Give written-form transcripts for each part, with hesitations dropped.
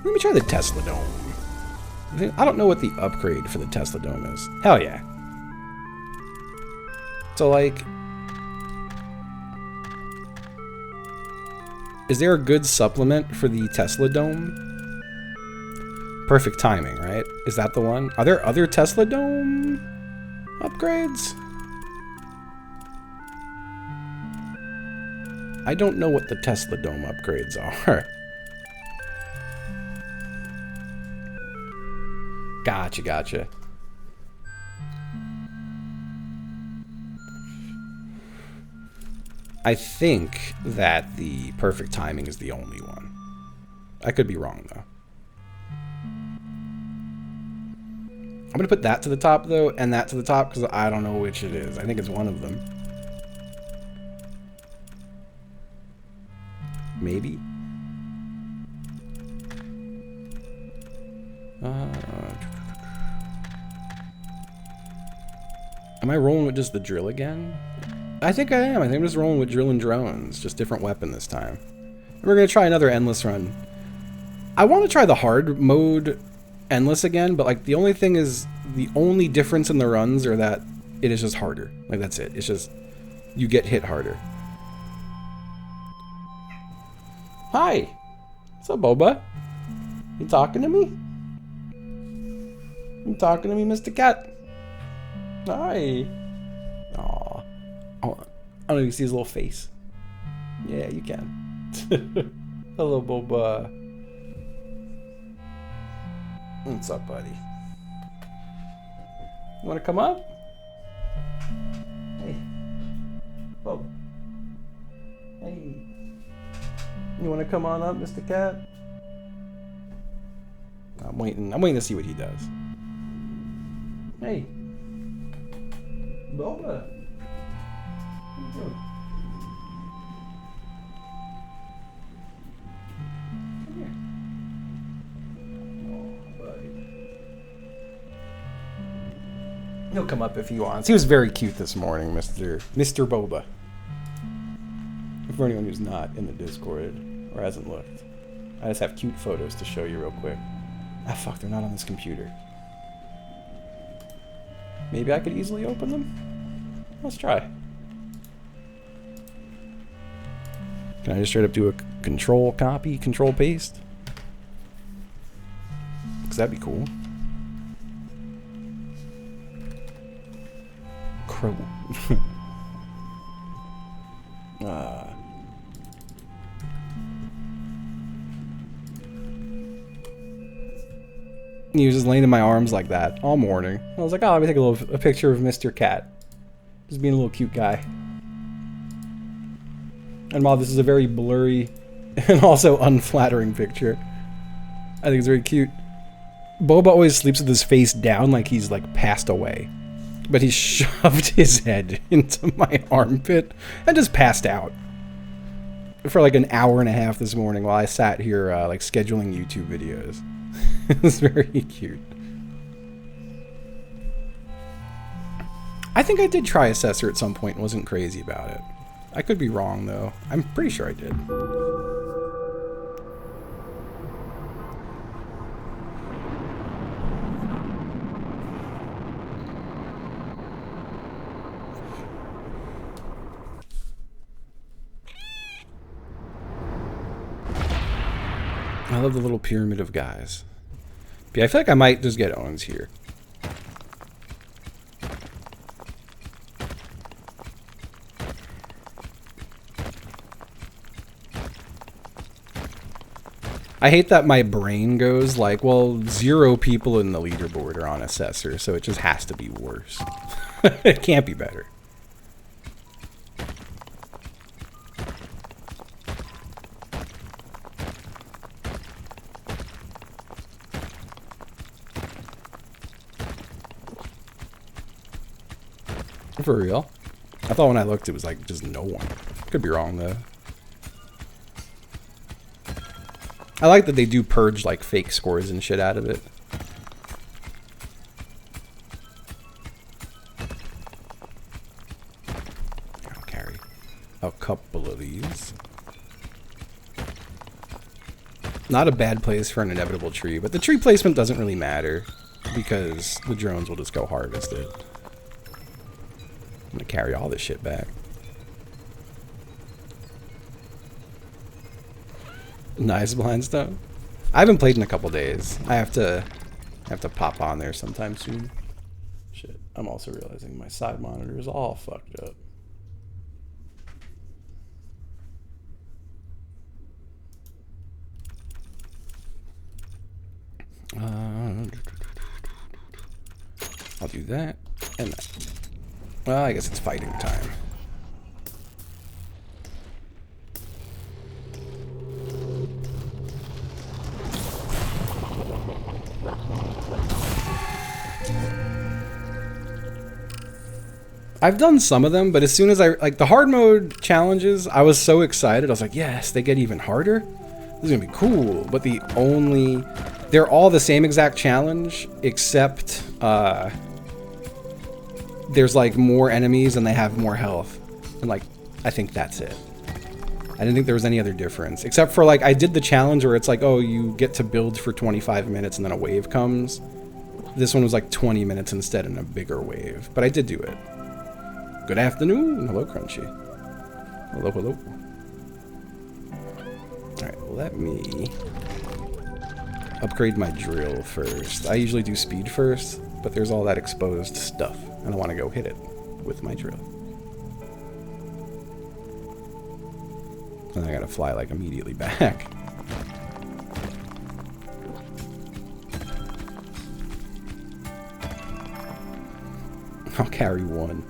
Let me try the Tesla Dome. I don't know what the upgrade for the Tesla Dome is. Hell yeah. So, like, is there a good supplement for the Tesla Dome? Perfect timing, right? Is that the one? Are there other Tesla Dome upgrades? I don't know what the Tesla Dome upgrades are. Gotcha. I think that the perfect timing is the only one. I could be wrong, though. I'm going to put that to the top, though, and that to the top, because I don't know which it is. I think it's one of them. Maybe? Am I rolling with just the drill again? I think I am. I think I'm just rolling with drill and drones. Just different weapon this time. And we're going to try another endless run. I want to try the hard mode endless again, but like the only thing is, the only difference in the runs are that it is just harder. Like that's it. It's just, you get hit harder. Hi. What's up, Boba? You talking to me? You talking to me, Mr. Cat? Hi. Aw. Oh, I don't know if you can see his little face. Yeah, you can. Hello, Boba. What's up, buddy? You want to come up? Hey. Bob. Hey. You want to come on up, Mr. Cat? I'm waiting to see what he does. Hey. Boba. What are you doing? Come here. Oh, buddy. He'll come up if he wants. He was very cute this morning, Mr. Boba. For anyone who's not in the Discord or hasn't looked, I just have cute photos to show you real quick. Ah, fuck, they're not on this computer. Maybe I could easily open them? Let's try. Can I just straight up do a control copy, control paste? Because that'd be cool. Crow. He was just laying in my arms like that all morning. I was like, oh, let me take a picture of Mr. Cat. Just being a little cute guy. And while this is a very blurry and also unflattering picture, I think it's very cute. Boba always sleeps with his face down like he's like passed away. But he shoved his head into my armpit and just passed out. For like an hour and a half this morning while I sat here like scheduling YouTube videos. It was very cute. I think I did try Assessor at some point and wasn't crazy about it. I could be wrong though. I'm pretty sure I did. I love the little pyramid of guys. But yeah, I feel like I might just get Owens here. I hate that my brain goes like, well, 0 people in the leaderboard are on Assessor, so it just has to be worse. It can't be better. For real? I thought when I looked it was like just no one. Could be wrong though. I like that they do purge like fake scores and shit out of it. I'll carry a couple of these. Not a bad place for an inevitable tree, but the tree placement doesn't really matter because the drones will just go harvest it. I'm gonna carry all this shit back. Nice blind stuff. I haven't played in a couple days. I have to pop on there sometime soon. Shit. I'm also realizing my side monitor is all fucked up. I'll do that and that. Well, I guess it's fighting time. I've done some of them, but as soon as I, like the hard mode challenges, I was so excited. I was like, yes, they get even harder. This is gonna be cool. But they're all the same exact challenge, except there's like more enemies and they have more health. And like, I think that's it. I didn't think there was any other difference. Except for like, I did the challenge where it's like, oh, you get to build for 25 minutes and then a wave comes. This one was like 20 minutes instead in a bigger wave. But I did do it. Good afternoon. Hello, Crunchy. Hello, hello. Alright, let me upgrade my drill first. I usually do speed first, but there's all that exposed stuff, and I want to go hit it with my drill. And I gotta fly, like, immediately back. I'll carry one.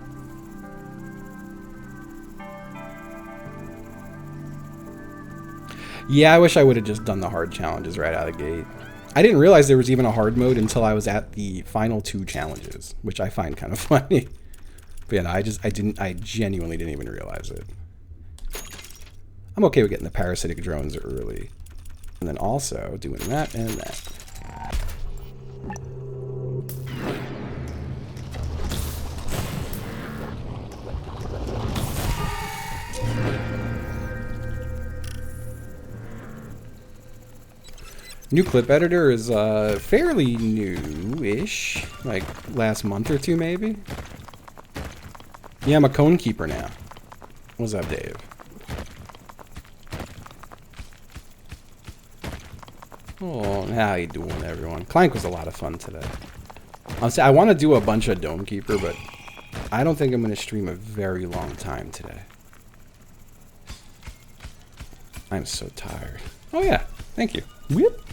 Yeah, I wish I would have just done the hard challenges right out of the gate. I didn't realize there was even a hard mode until I was at the final 2 challenges, which I find kind of funny. But yeah, no, I genuinely didn't even realize it. I'm okay with getting the parasitic drones early. And then also doing that and that. New clip editor is fairly new-ish, like last month or 2 maybe. Yeah, I'm a cone keeper now. What's up, Dave? Oh, how you doing, everyone? Clank was a lot of fun today. Honestly, I want to do a bunch of Dome Keeper, but I don't think I'm going to stream a very long time today. I'm so tired. Oh yeah, thank you. Whip.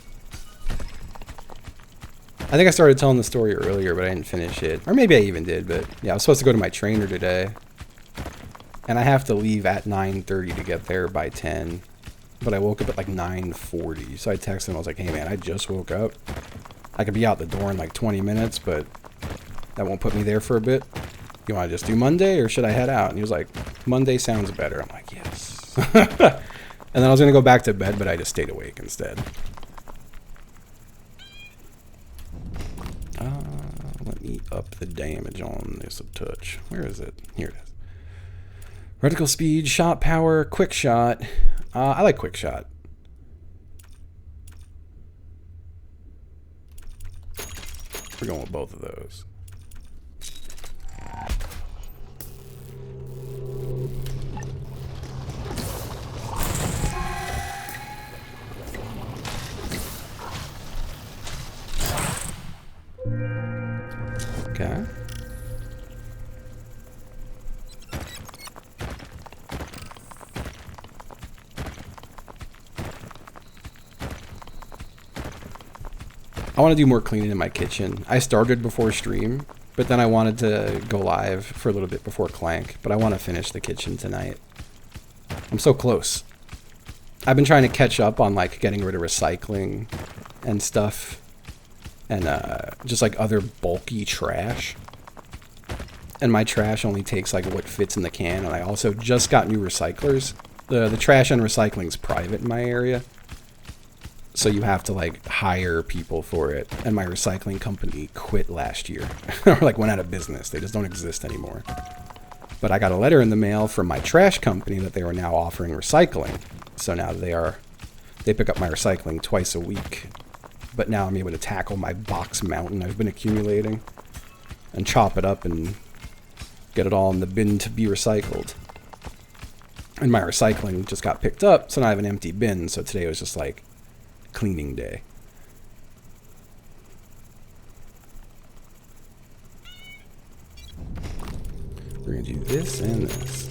I think I started telling the story earlier, but I didn't finish it. Or maybe I even did, but yeah, I was supposed to go to my trainer today. And I have to leave at 9:30 to get there by 10. But I woke up at like 9:40. So I texted him, I was like, hey man, I just woke up. I could be out the door in like 20 minutes, but that won't put me there for a bit. You want to just do Monday or should I head out? And he was like, Monday sounds better. I'm like, yes. And then I was going to go back to bed, but I just stayed awake instead. Let me up the damage on this a touch. Where is it? Here it is. Reticle speed, shot power, quick shot. I like quick shot. We're going with both of those. Okay. I want to do more cleaning in my kitchen. I started before stream, but then I wanted to go live for a little bit before Clank, but I want to finish the kitchen tonight. I'm so close. I've been trying to catch up on like getting rid of recycling and stuff. And just like other bulky trash. And my trash only takes like what fits in the can. And I also just got new recyclers. The trash and recycling is private in my area. So you have to like hire people for it. And my recycling company quit last year. Or like went out of business. They just don't exist anymore. But I got a letter in the mail from my trash company that they were now offering recycling. So now they are They pick up my recycling twice a week. But now I'm able to tackle my box mountain I've been accumulating and chop it up and get it all in the bin to be recycled. And my recycling just got picked up, so now I have an empty bin, so today was just like cleaning day. We're gonna do this and this.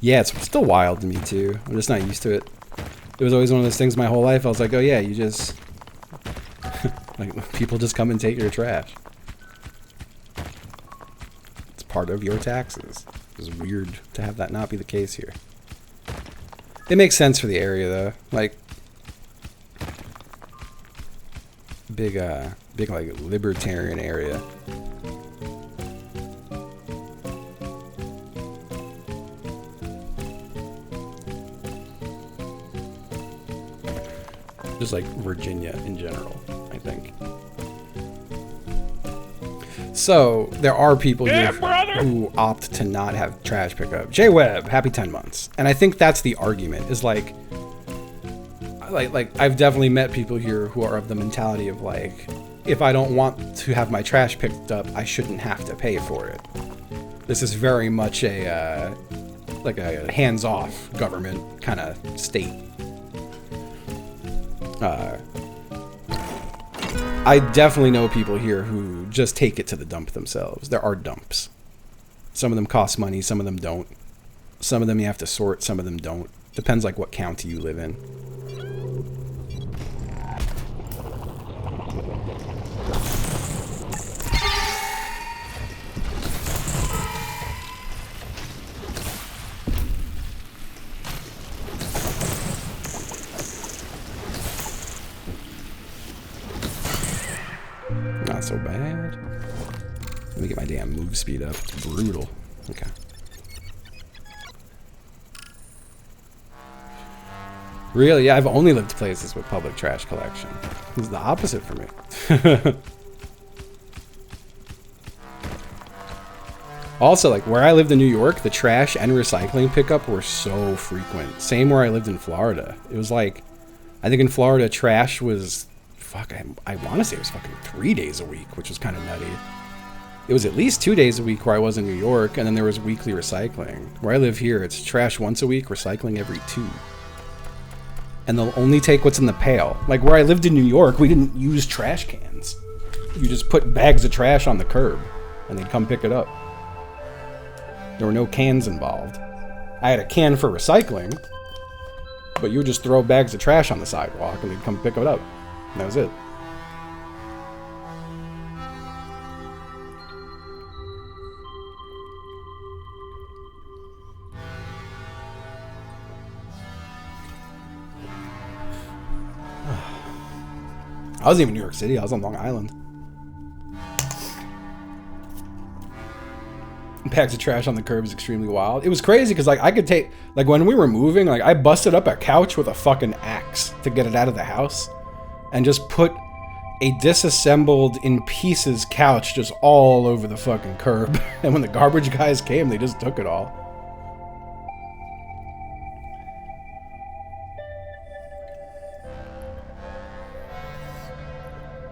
Yeah, it's still wild to me too. I'm just not used to it. It was always one of those things my whole life. I was like, oh yeah, you just... like, people just come and take your trash. It's part of your taxes. It's weird to have that not be the case here. It makes sense for the area though. Like, big like libertarian area. Just like Virginia in general, I think. So there are people here who opt to not have trash pickup. J Webb, happy 10 months. And I think that's the argument, is like I've definitely met people here who are of the mentality of like, if I don't want to have my trash picked up, I shouldn't have to pay for it. This is very much a like a hands-off government kind of state. I definitely know people here who just take it to the dump themselves. There are dumps. Some of them cost money, some of them don't. Some of them you have to sort, some of them don't. Depends like what county you live in. Not so bad. Let me get my damn move speed up. It's brutal. Okay. Really? Yeah, I've only lived places with public trash collection. This is the opposite for me. Also, like where I lived in New York, the trash and recycling pickup were so frequent. Same where I lived in Florida. It was like, I think in Florida, trash was, fuck, I want to say it was fucking 3 days a week, which was kind of nutty. It was at least 2 days a week where I was in New York, and then there was weekly recycling. Where I live here, it's trash once a week, recycling every 2. And they'll only take what's in the pail. Like where I lived in New York, we didn't use trash cans. You just put bags of trash on the curb, and they'd come pick it up. There were no cans involved. I had a can for recycling, but you would just throw bags of trash on the sidewalk, and they'd come pick it up. And that was it. I wasn't even in New York City, I was on Long Island. Bags of trash on the curb is extremely wild. It was crazy because like I could take, like when we were moving, like I busted up a couch with a fucking axe to get it out of the house and just put a disassembled in pieces couch just all over the fucking curb. And when the garbage guys came, they just took it all.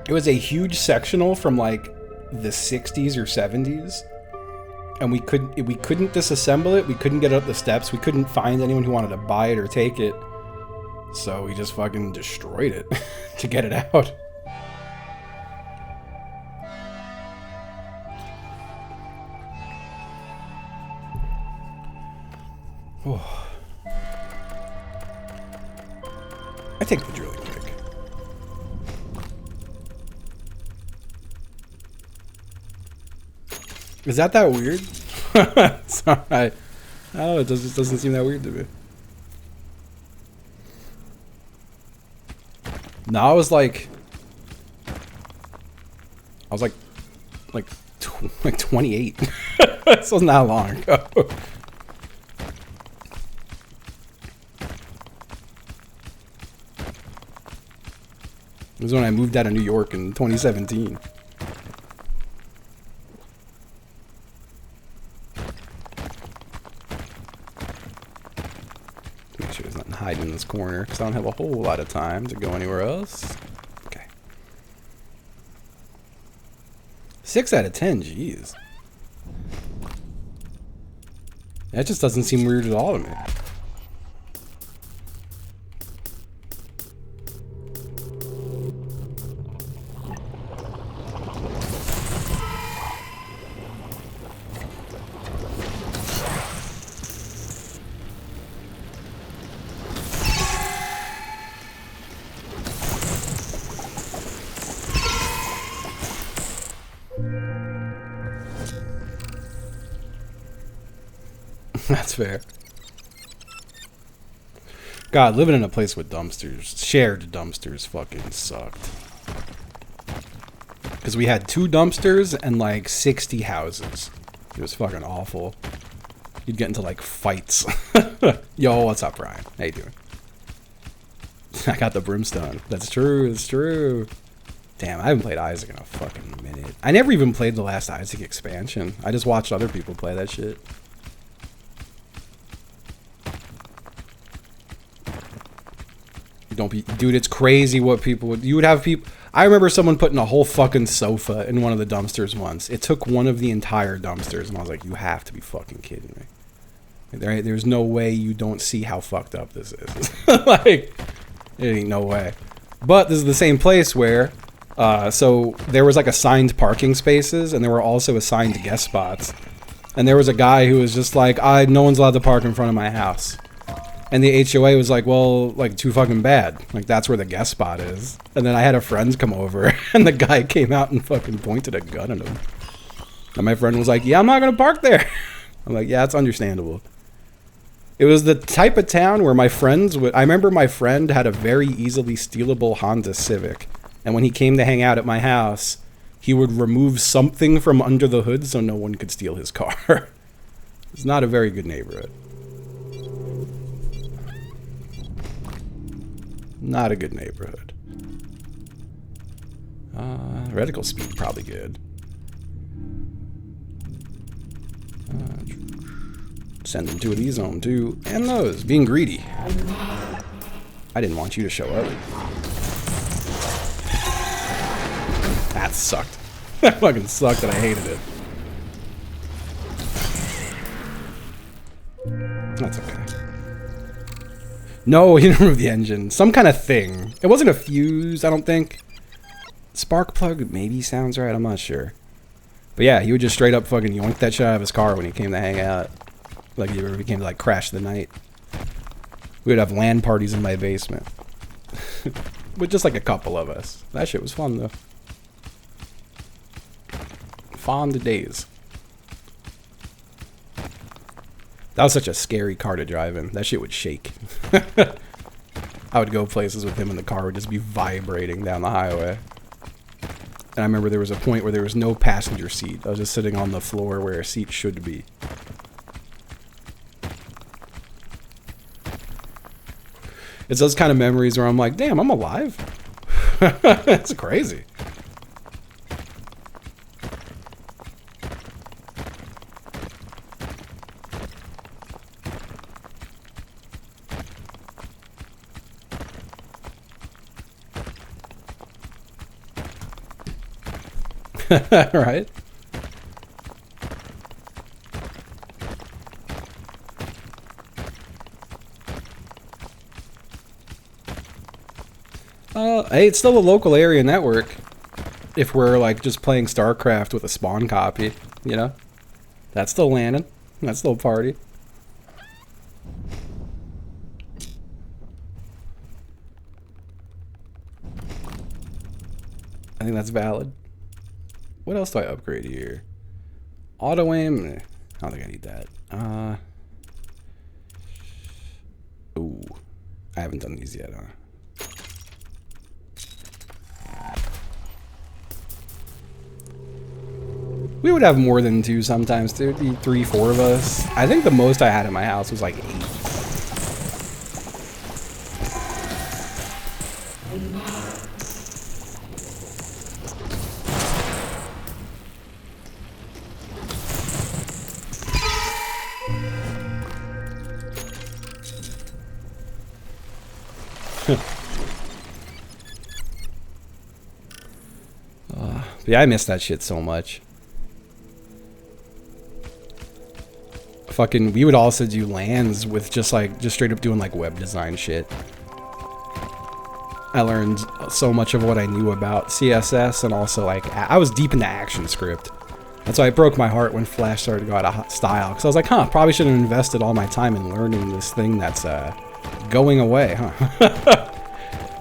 It was a huge sectional from like the 60s or 70s. And we couldn't disassemble it. We couldn't get it up the steps. We couldn't find anyone who wanted to buy it or take it. So we just fucking destroyed it to get it out. Oh. I take the drilling rig. Is that weird? Sorry. I don't know, it doesn't seem that weird to me. No, I was like 28. This was not long ago. It was when I moved out of New York in 2017. Make sure there's nothing hiding in this corner, because I don't have a whole lot of time to go anywhere else. Okay. 6 out of 10, jeez. That just doesn't seem weird at all to me. That's fair. God, living in a place with dumpsters, shared dumpsters, fucking sucked. Because we had 2 dumpsters and like 60 houses. It was fucking awful. You'd get into like fights. Yo, what's up, Ryan? How you doing? I got the brimstone. That's true, it's true. Damn, I haven't played Isaac in a fucking minute. I never even played the last Isaac expansion. I just watched other people play that shit. Don't be, dude, it's crazy what people would, you would have people, I remember someone putting a whole fucking sofa in one of the dumpsters once. It took one of the entire dumpsters, and I was like, you have to be fucking kidding me. There's no way you don't see how fucked up this is. Like, it ain't no way. But this is the same place where, so there was like assigned parking spaces, and there were also assigned guest spots. And there was a guy who was just like, no one's allowed to park in front of my house. And the HOA was like, well, like, too fucking bad. Like, that's where the guest spot is. And then I had a friend come over, and the guy came out and fucking pointed a gun at him. And my friend was like, yeah, I'm not gonna park there. I'm like, yeah, it's understandable. It was the type of town where my friends would, I remember my friend had a very easily stealable Honda Civic. And when he came to hang out at my house, he would remove something from under the hood so no one could steal his car. It's not a very good neighborhood. Not a good neighborhood. Reticle speed, probably good. Sending 2 of these home, too. And those. Being greedy. I didn't want you to show up. That sucked. That fucking sucked and I hated it. That's okay. No, he didn't remove the engine. Some kind of thing. It wasn't a fuse, I don't think. Spark plug maybe sounds right, I'm not sure. But yeah, he would just straight up fucking yoink that shit out of his car when he came to hang out. Like he came to like crash the night. We would have LAN parties in my basement. With just like a couple of us. That shit was fun though. Fond days. That was such a scary car to drive in. That shit would shake. I would go places with him and the car would just be vibrating down the highway. And I remember there was a point where there was no passenger seat. I was just sitting on the floor where a seat should be. It's those kind of memories where I'm like, damn, I'm alive. It's crazy. Right? Hey, it's still a local area network. If we're like just playing StarCraft with a spawn copy, you know? That's still landing. That's still a party. I think that's valid. What else do I upgrade here? Auto aim? I don't think I need that. Ooh. I haven't done these yet, huh? We would have more than 2 sometimes, dude. 3, 4 of us. I think the most I had in my house was like 8. Yeah, I miss that shit so much. Fucking, we would also do LANs with just straight up doing like web design shit. I learned so much of what I knew about CSS, and also like I was deep into ActionScript. That's why it broke my heart when Flash started to go out of style, because I was like, huh, probably should have invested all my time in learning this thing that's going away, huh?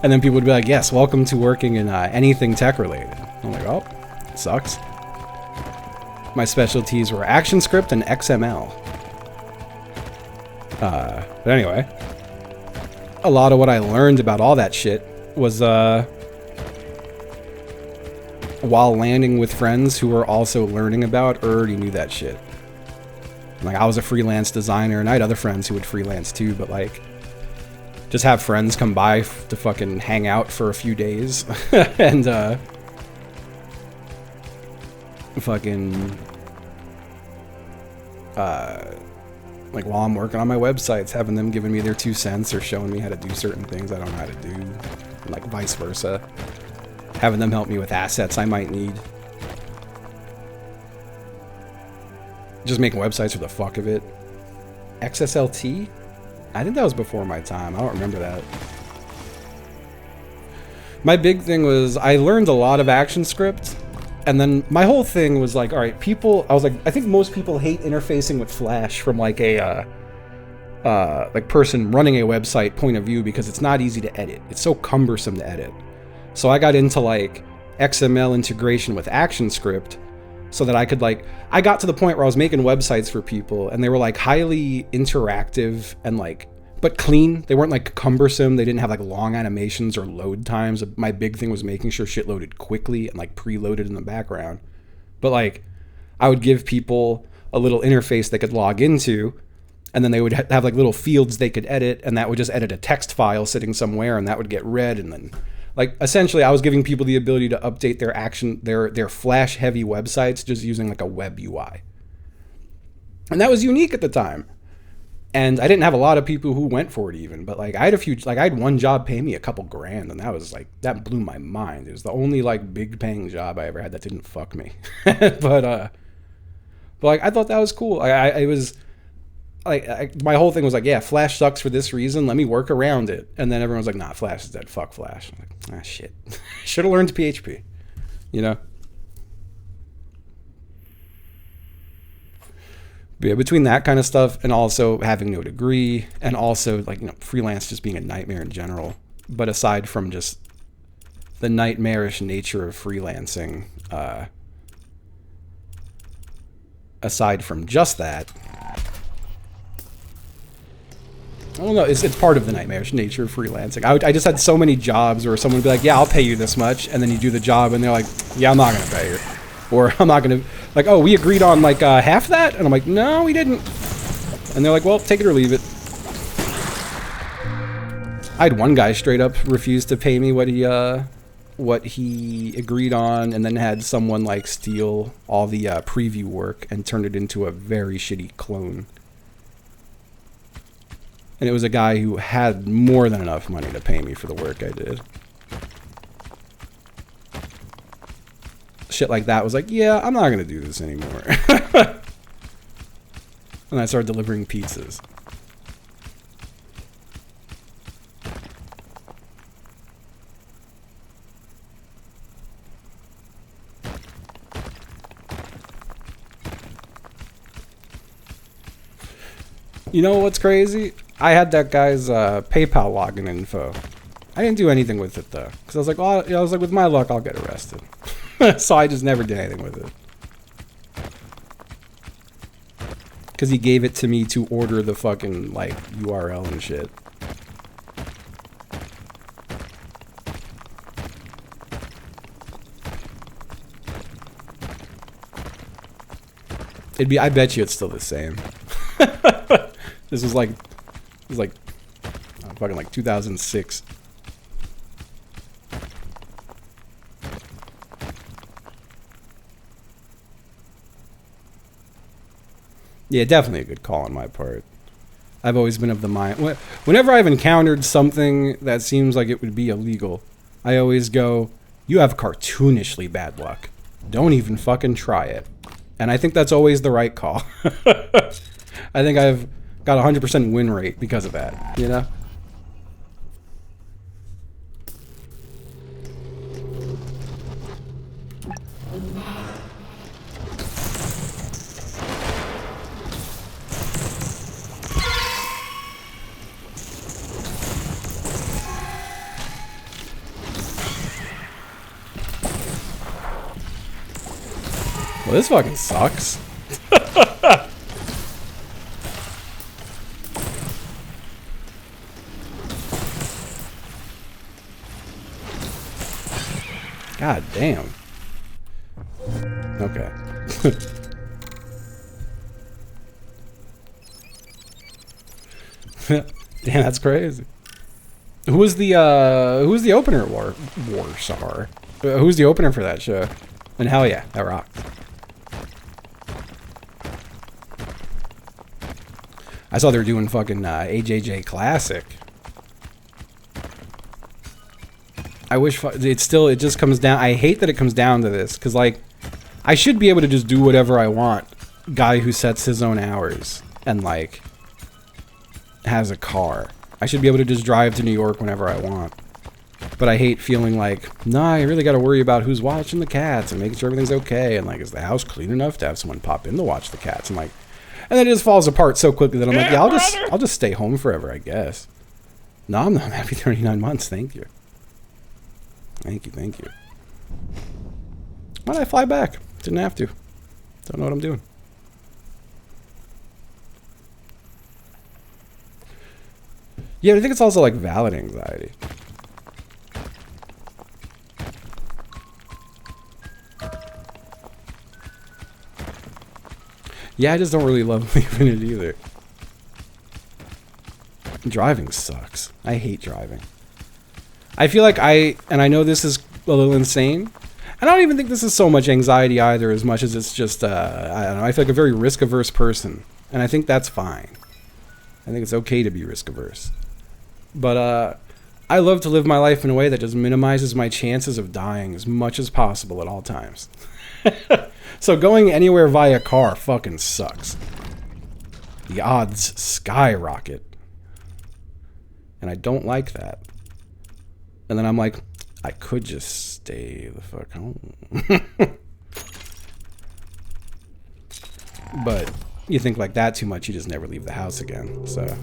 And then people would be like, yes, welcome to working in anything tech related. I'm like, oh, it sucks. My specialties were ActionScript and XML. But anyway, a lot of what I learned about all that shit was while landing with friends who were also learning about or already knew that shit. Like, I was a freelance designer, and I had other friends who would freelance too, but like, just have friends come by to fucking hang out for a few days and fucking like while I'm working on my websites, having them giving me their 2 cents or showing me how to do certain things I don't know how to do, and like vice versa. Having them help me with assets I might need. Just making websites for the fuck of it. XSLT? I think that was before my time. I don't remember that. My big thing was I learned a lot of ActionScript, and then my whole thing was like, all right, people, I was like, I think most people hate interfacing with Flash from like a like person running a website point of view, because it's not easy to edit. It's so cumbersome to edit. So I got into like XML integration with ActionScript, so that I could like, I got to the point where I was making websites for people, and they were like highly interactive and like, but clean. They weren't like cumbersome. They didn't have like long animations or load times. My big thing was making sure shit loaded quickly and like preloaded in the background. But like, I would give people a little interface they could log into, and then they would have like little fields they could edit, and that would just edit a text file sitting somewhere, and that would get read, and then like, essentially, I was giving people the ability to update their Flash heavy websites just using like a web UI. And that was unique at the time. And I didn't have a lot of people who went for it even, but like I had one job pay me a couple grand, and that was like, that blew my mind. It was the only like big paying job I ever had that didn't fuck me. but like, I thought that was cool. It was like, my whole thing was like, yeah, Flash sucks for this reason, let me work around it. And then everyone was like, nah, Flash is dead, fuck Flash. I'm like, ah, shit. Should have learned PHP, you know? But yeah, between that kind of stuff and also having no degree, and also like, you know, freelance just being a nightmare in general. But aside from just the nightmarish nature of freelancing, aside from just that, I don't know, it's part of the nightmarish nature of freelancing. I just had so many jobs where someone would be like, yeah, I'll pay you this much, and then you do the job, and they're like, yeah, I'm not going to pay you. Or I'm not going to, like, oh, we agreed on, like, half that? And I'm like, no, we didn't. And they're like, well, take it or leave it. I had one guy straight up refuse to pay me what he agreed on, and then had someone, like, steal all the preview work and turn it into a very shitty clone. And it was a guy who had more than enough money to pay me for the work I did. Shit like that was like, yeah, I'm not going to do this anymore. And I started delivering pizzas. You know what's crazy? I had that guy's PayPal login info. I didn't do anything with it though, because I was like, well, I was like, with my luck, I'll get arrested. So I just never did anything with it. Because he gave it to me to order the fucking like URL and shit. I bet you it's still the same. This was like, fucking like 2006. Yeah, definitely a good call on my part. I've always been of the mind. Whenever I've encountered something that seems like it would be illegal, I always go, you have cartoonishly bad luck. Don't even fucking try it. And I think that's always the right call. I think I've got a 100% win rate because of that, you know? Well, this fucking sucks. God damn. Okay. Damn, that's crazy. Who was the opener Warsaw? Who's the opener for that show? And hell yeah, that rocked. I saw they were doing fucking AJJ Classic. I wish it just comes down. I hate that it comes down to this because like I should be able to just do whatever I want. Guy who sets his own hours and like has a car. I should be able to just drive to New York whenever I want. But I hate feeling like, nah, I really got to worry about who's watching the cats and making sure everything's okay. And like, is the house clean enough to have someone pop in to watch the cats? And like, and then it just falls apart so quickly that I'm like, yeah, I'll just stay home forever, I guess. No, I'm not happy 39 months. Thank you. Thank you. Why'd I fly back? Didn't have to. Don't know what I'm doing. Yeah, I think it's also like valid anxiety. Yeah, I just don't really love leaving it either. Driving sucks. I hate driving. I feel like I know this is a little insane. I don't even think this is so much anxiety either as much as it's just, I don't know, I feel like a very risk-averse person. And I think that's fine. I think it's okay to be risk-averse. But, I love to live my life in a way that just minimizes my chances of dying as much as possible at all times. So going anywhere via car fucking sucks. The odds skyrocket. And I don't like that. And then I'm like, I could just stay the fuck home. But you think like that too much, you just never leave the house again, so...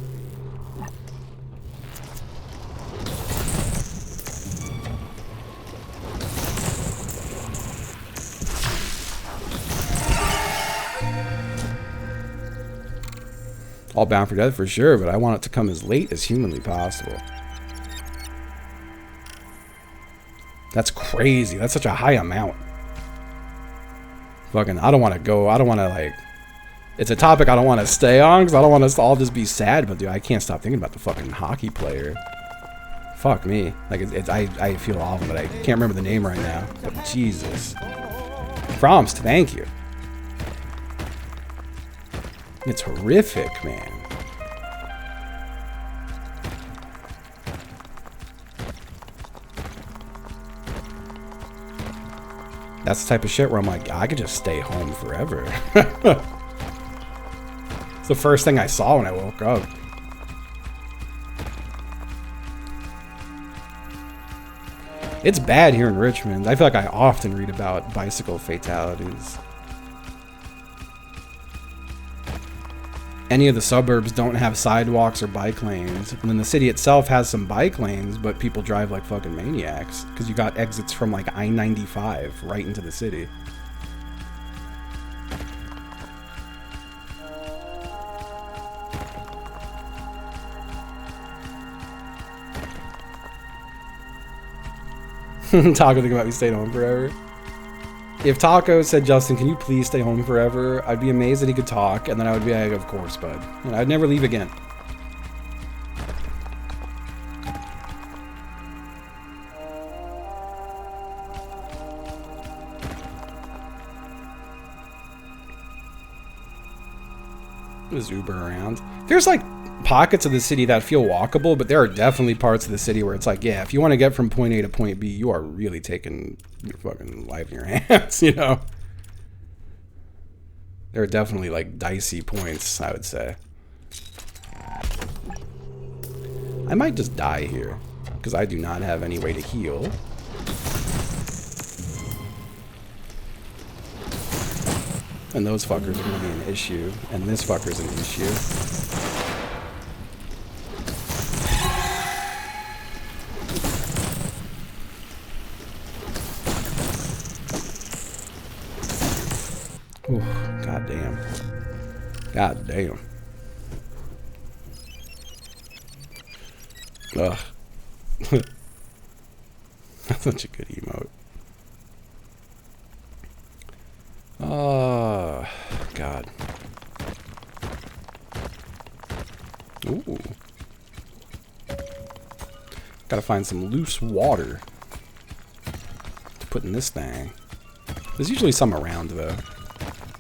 All Bound for Death for sure, but I want it to come as late as humanly possible. That's crazy. That's such a high amount. Fucking, I don't want to go. I don't want to, like... It's a topic I don't want to stay on, because I don't want us to all just be sad, but dude, I can't stop thinking about the fucking hockey player. Fuck me. Like, I feel awful, but I can't remember the name right now. But Jesus. Fromst, thank you. It's horrific, man. That's the type of shit where I'm like, I could just stay home forever. It's the first thing I saw when I woke up. It's bad here in Richmond. I feel like I often read about bicycle fatalities. Any of the suburbs don't have sidewalks or bike lanes. And then the city itself has some bike lanes, but people drive like fucking maniacs. Because you got exits from like I-95 right into the city. Taco thinking about me staying home forever. If Taco said, Justin, can you please stay home forever? I'd be amazed that he could talk, and then I would be like, of course, bud. And I'd never leave again. Just Uber around. There's like pockets of the city that feel walkable, but there are definitely parts of the city where it's like, yeah, if you want to get from point A to point B, you are really taking your fucking life in your hands, you know? There are definitely like dicey points, I would say. I might just die here, because I do not have any way to heal. And those fuckers are going to be an issue. And this fucker's an issue. Ooh, god damn. God damn. Ugh. That's such a good emote. Oh, God. Ooh. Gotta find some loose water to put in this thing. There's usually some around, though.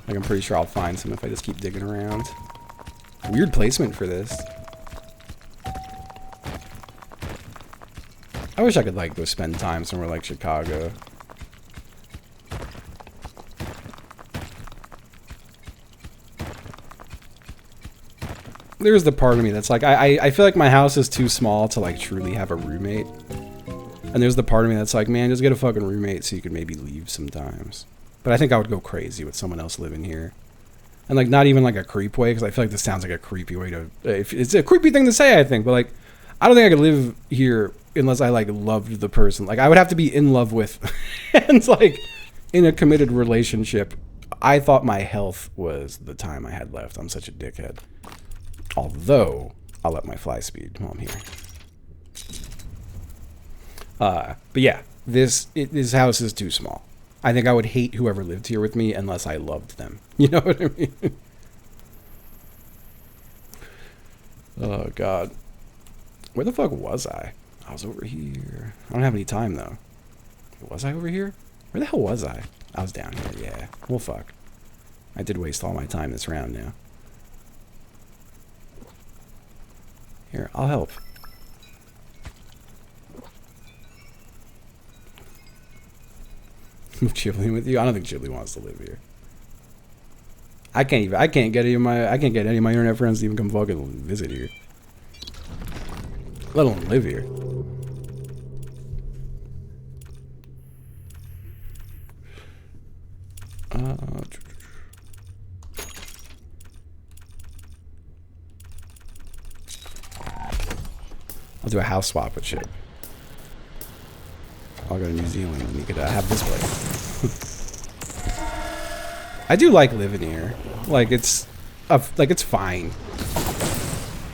Like, I'm pretty sure I'll find some if I just keep digging around. Weird placement for this. I wish I could, like, go spend time somewhere like Chicago. There's the part of me that's like, I feel like my house is too small to, like, truly have a roommate. And there's the part of me that's like, man, just get a fucking roommate so you can maybe leave sometimes. But I think I would go crazy with someone else living here. And, like, not even, like, a creep way, because I feel like this sounds like a creepy way to... It's a creepy thing to say, I think, but, like, I don't think I could live here unless I, like, loved the person. Like, I would have to be in love with... and, like, in a committed relationship. I thought my health was the time I had left. I'm such a dickhead. Although, I'll let my fly speed while I'm here. But yeah, this house is too small. I think I would hate whoever lived here with me unless I loved them. You know what I mean? Oh, God. Where the fuck was I? I was over here. I don't have any time, though. Was I over here? Where the hell was I? I was down here, yeah. Well, fuck. I did waste all my time this round now. Here, I'll help. Move Ghibli with you? I don't think Ghibli wants to live here. I can't get any of my internet friends to even come fucking visit here. Let alone live here. I'll do a house swap with Chip. I'll go to New Zealand and you could have this place. I do like living here. Like it's fine.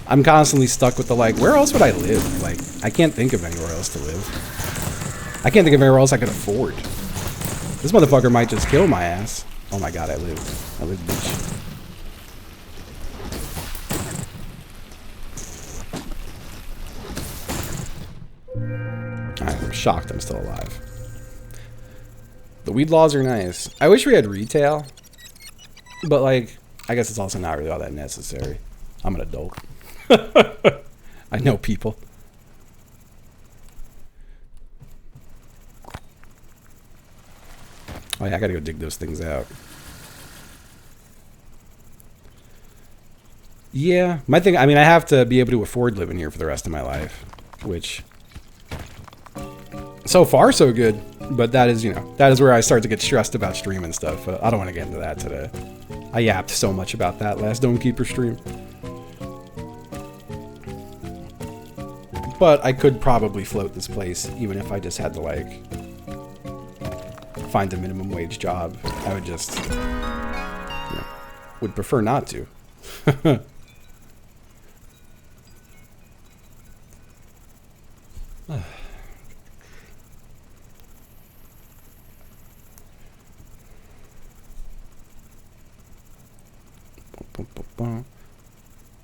I'm constantly stuck with the like, where else would I live? Like, I can't think of anywhere else to live. I can't think of anywhere else I could afford. This motherfucker might just kill my ass. Oh my god, I live, bitch. I'm shocked I'm still alive. The weed laws are nice. I wish we had retail, but like, I guess it's also not really all that necessary. I'm an adult. I know people. Oh yeah, I gotta go dig those things out. Yeah, my thing, I mean, I have to be able to afford living here for the rest of my life, which... So far, so good, but that is, you know, that is where I start to get stressed about streaming stuff. I don't want to get into that today. I yapped so much about that last Dome Keeper stream. But I could probably float this place, even if I just had to, like, find a minimum wage job. I would just, you know, would prefer not to.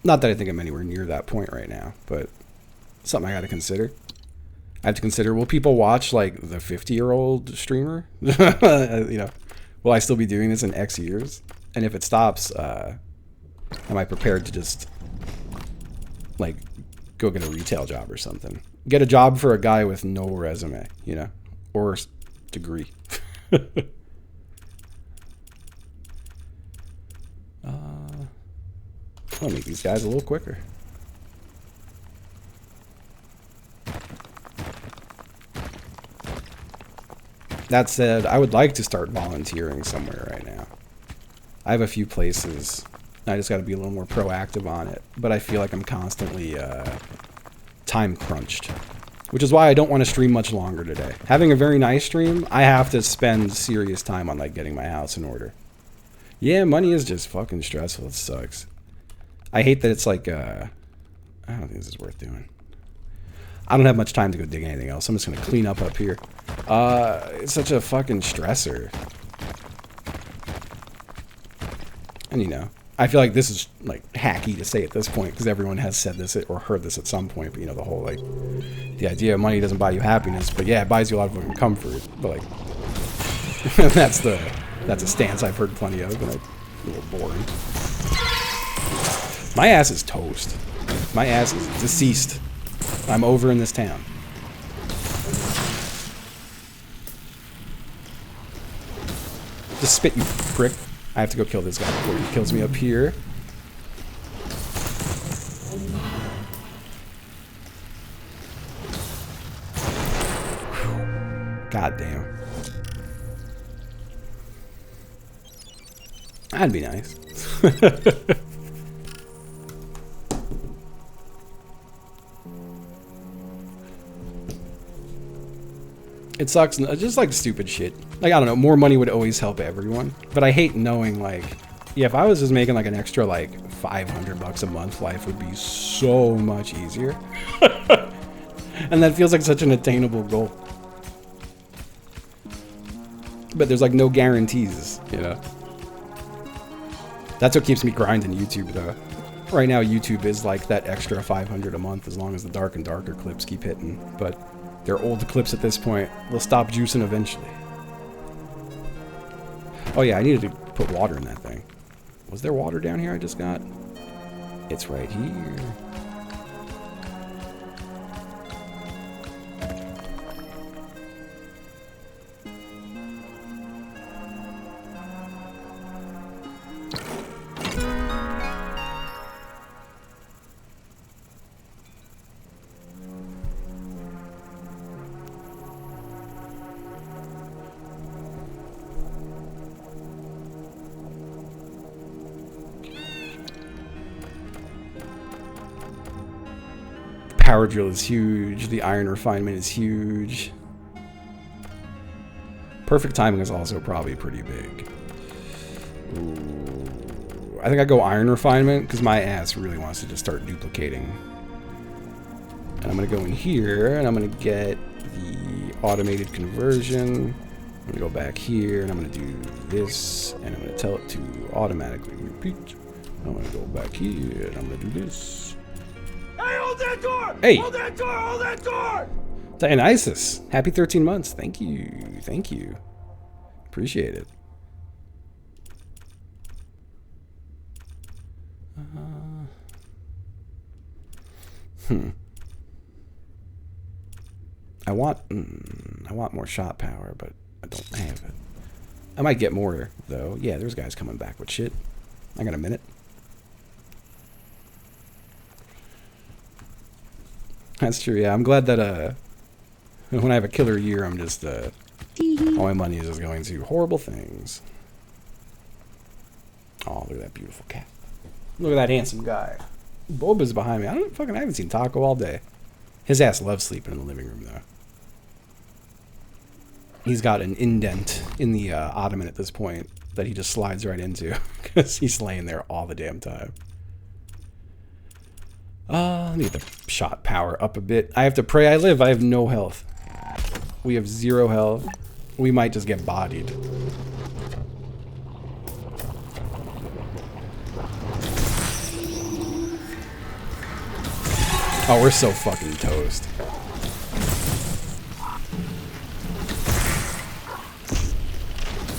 Not that I think I'm anywhere near that point right now, but something I got to consider. I have to consider, will people watch like the 50-year-old streamer? You know, will I still be doing this in X years? And if it stops, am I prepared to just like go get a retail job or something? Get a job for a guy with no resume, you know, or degree. I'll make these guys a little quicker. That said, I would like to start volunteering somewhere right now. I have a few places. I just got to be a little more proactive on it. But I feel like I'm constantly time crunched. Which is why I don't want to stream much longer today. Having a very nice stream, I have to spend serious time on like getting my house in order. Yeah, money is just fucking stressful. It sucks. I hate that it's like, I don't think this is worth doing. I don't have much time to go dig anything else. I'm just going to clean up here. It's such a fucking stressor. And you know, I feel like this is like hacky to say at this point because everyone has said this or heard this at some point. But you know, the whole like, the idea of money doesn't buy you happiness, but yeah, it buys you a lot of fucking comfort. But like, that's a stance I've heard plenty of, and a little boring. My ass is toast. My ass is deceased. I'm over in this town. Just spit, you prick. I have to go kill this guy before he kills me up here. God damn. That'd be nice. It sucks, just like stupid shit. Like, I don't know, more money would always help everyone. But I hate knowing, like, yeah, if I was just making like an extra, like, $500 a month, life would be so much easier. And that feels like such an attainable goal. But there's like no guarantees, you know? That's what keeps me grinding YouTube, though. Right now, YouTube is like that extra $500 a month as long as the dark and darker clips keep hitting. But they're old clips at this point. They'll stop juicing eventually. Oh yeah, I needed to put water in that thing. Was there water down here I just got? It's right here. Power drill is huge. The iron refinement is huge. Perfect timing is also probably pretty big. Ooh. I think I go iron refinement because my ass really wants to just start duplicating. And I'm going to go in here and I'm going to get the automated conversion. I'm going to go back here and I'm going to do this and I'm going to tell it to automatically repeat. I'm going to go back here and I'm going to do this. Hey, hold that door! Hey! Hold that door! Hold that door! Dionysus, happy 13 months. Thank you. Thank you. Appreciate it. I want more shot power, but I don't have it. I might get more, though. Yeah, there's guys coming back with shit. I got a minute. That's true, yeah. I'm glad that, when I have a killer year, I'm just, all my money is just going to horrible things. Oh, look at that beautiful cat. Look at that handsome guy. Boba's behind me. I haven't seen Taco all day. His ass loves sleeping in the living room, though. He's got an indent in the ottoman at this point that he just slides right into because he's laying there all the damn time. Let me get the shot power up a bit. I have to pray I live. I have no health. We have 0 health. We might just get bodied. Oh, we're so fucking toast.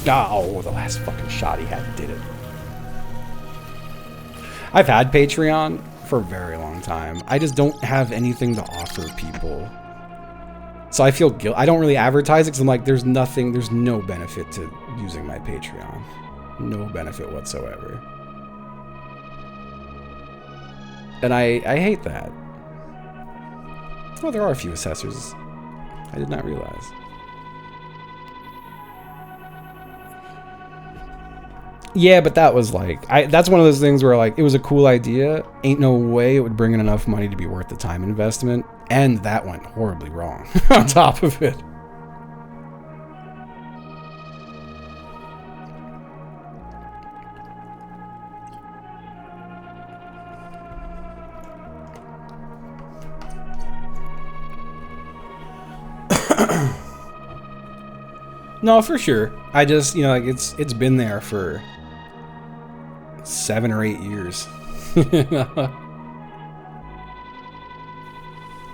Oh, the last fucking shot he had did it. I've had Patreon for a very long time. I just don't have anything to offer people. So I feel guilt. I don't really advertise it because I'm like, there's nothing, there's no benefit to using my Patreon. No benefit whatsoever. And I hate that. Oh, there are a few assessors. I did not realize. Yeah, but that was like, that's one of those things where like, it was a cool idea. Ain't no way it would bring in enough money to be worth the time investment. And that went horribly wrong on top of it. No, for sure. I just, you know, like it's been there for 7 or 8 years.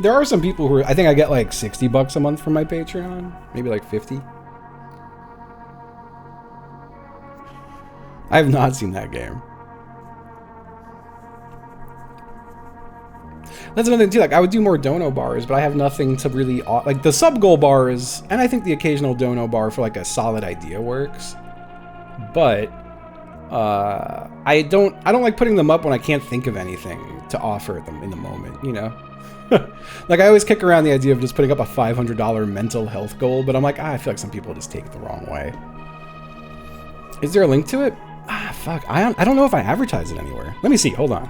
There are some people who I think I get like $60 a month from my Patreon, maybe like 50. I have not seen that game. That's another thing too, like I would do more dono bars, but I have nothing to really, like the sub goal bars, and I think the occasional dono bar for like a solid idea works. But I don't like putting them up when I can't think of anything to offer them in the moment, you know? Like I always kick around the idea of just putting up a $500 mental health goal, but I'm like, I feel like some people just take it the wrong way. Is there a link to it? Fuck, I don't know if I advertise it anywhere. Let me see, hold on.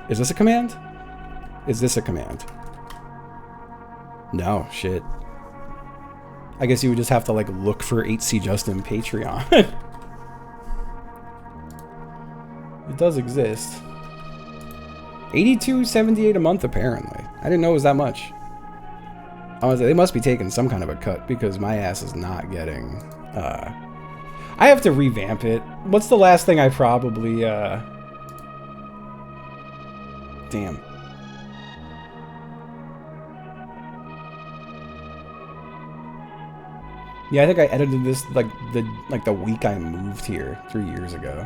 Is this a command? Is this a command? No, shit. I guess you would just have to like look for HC Justin Patreon. It does exist. $82.78 a month apparently. I didn't know it was that much. I was like, they must be taking some kind of a cut because my ass is not getting I have to revamp it. What's the last thing I probably damn. Yeah, I think I edited this like the week I moved here 3 years ago.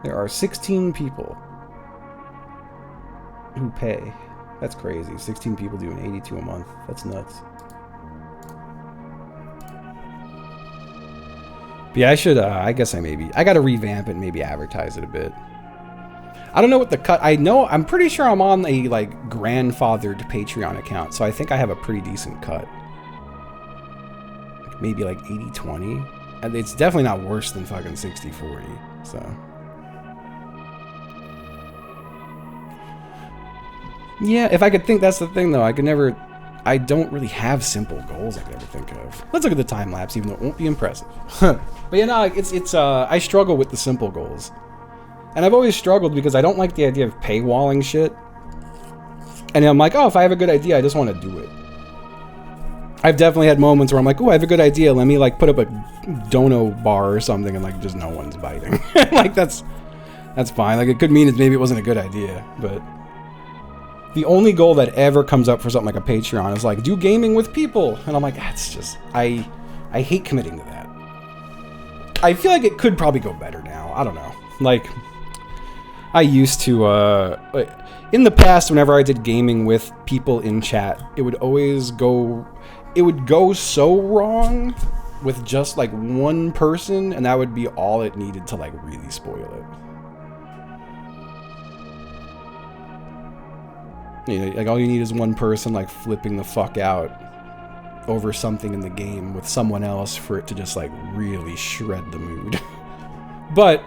There are 16 people who pay. That's crazy. 16 people doing 82 a month. That's nuts. But yeah, I should, I guess I gotta revamp it and maybe advertise it a bit. I don't know what the cut, I'm pretty sure I'm on a, like, grandfathered Patreon account, so I think I have a pretty decent cut. Like, maybe like 80-20. And it's definitely not worse than fucking 60-40, so. Yeah, if I could think, that's the thing though, I don't really have simple goals I could ever think of. Let's look at the time lapse, even though it won't be impressive. But yeah, no, I struggle with the simple goals. And I've always struggled because I don't like the idea of paywalling shit. And I'm like, oh, if I have a good idea, I just want to do it. I've definitely had moments where I'm like, oh, I have a good idea, let me like put up a dono bar or something, and like just no one's biting. Like that's fine. Like it could mean maybe it wasn't a good idea, but the only goal that ever comes up for something like a Patreon is like, do gaming with people. And I'm like, that's just, I hate committing to that. I feel like it could probably go better now. I don't know. Like, I used to, in the past, whenever I did gaming with people in chat, it would go so wrong with just like one person, and that would be all it needed to like really spoil it. You know, like all you need is one person like flipping the fuck out over something in the game with someone else for it to just like really shred the mood. But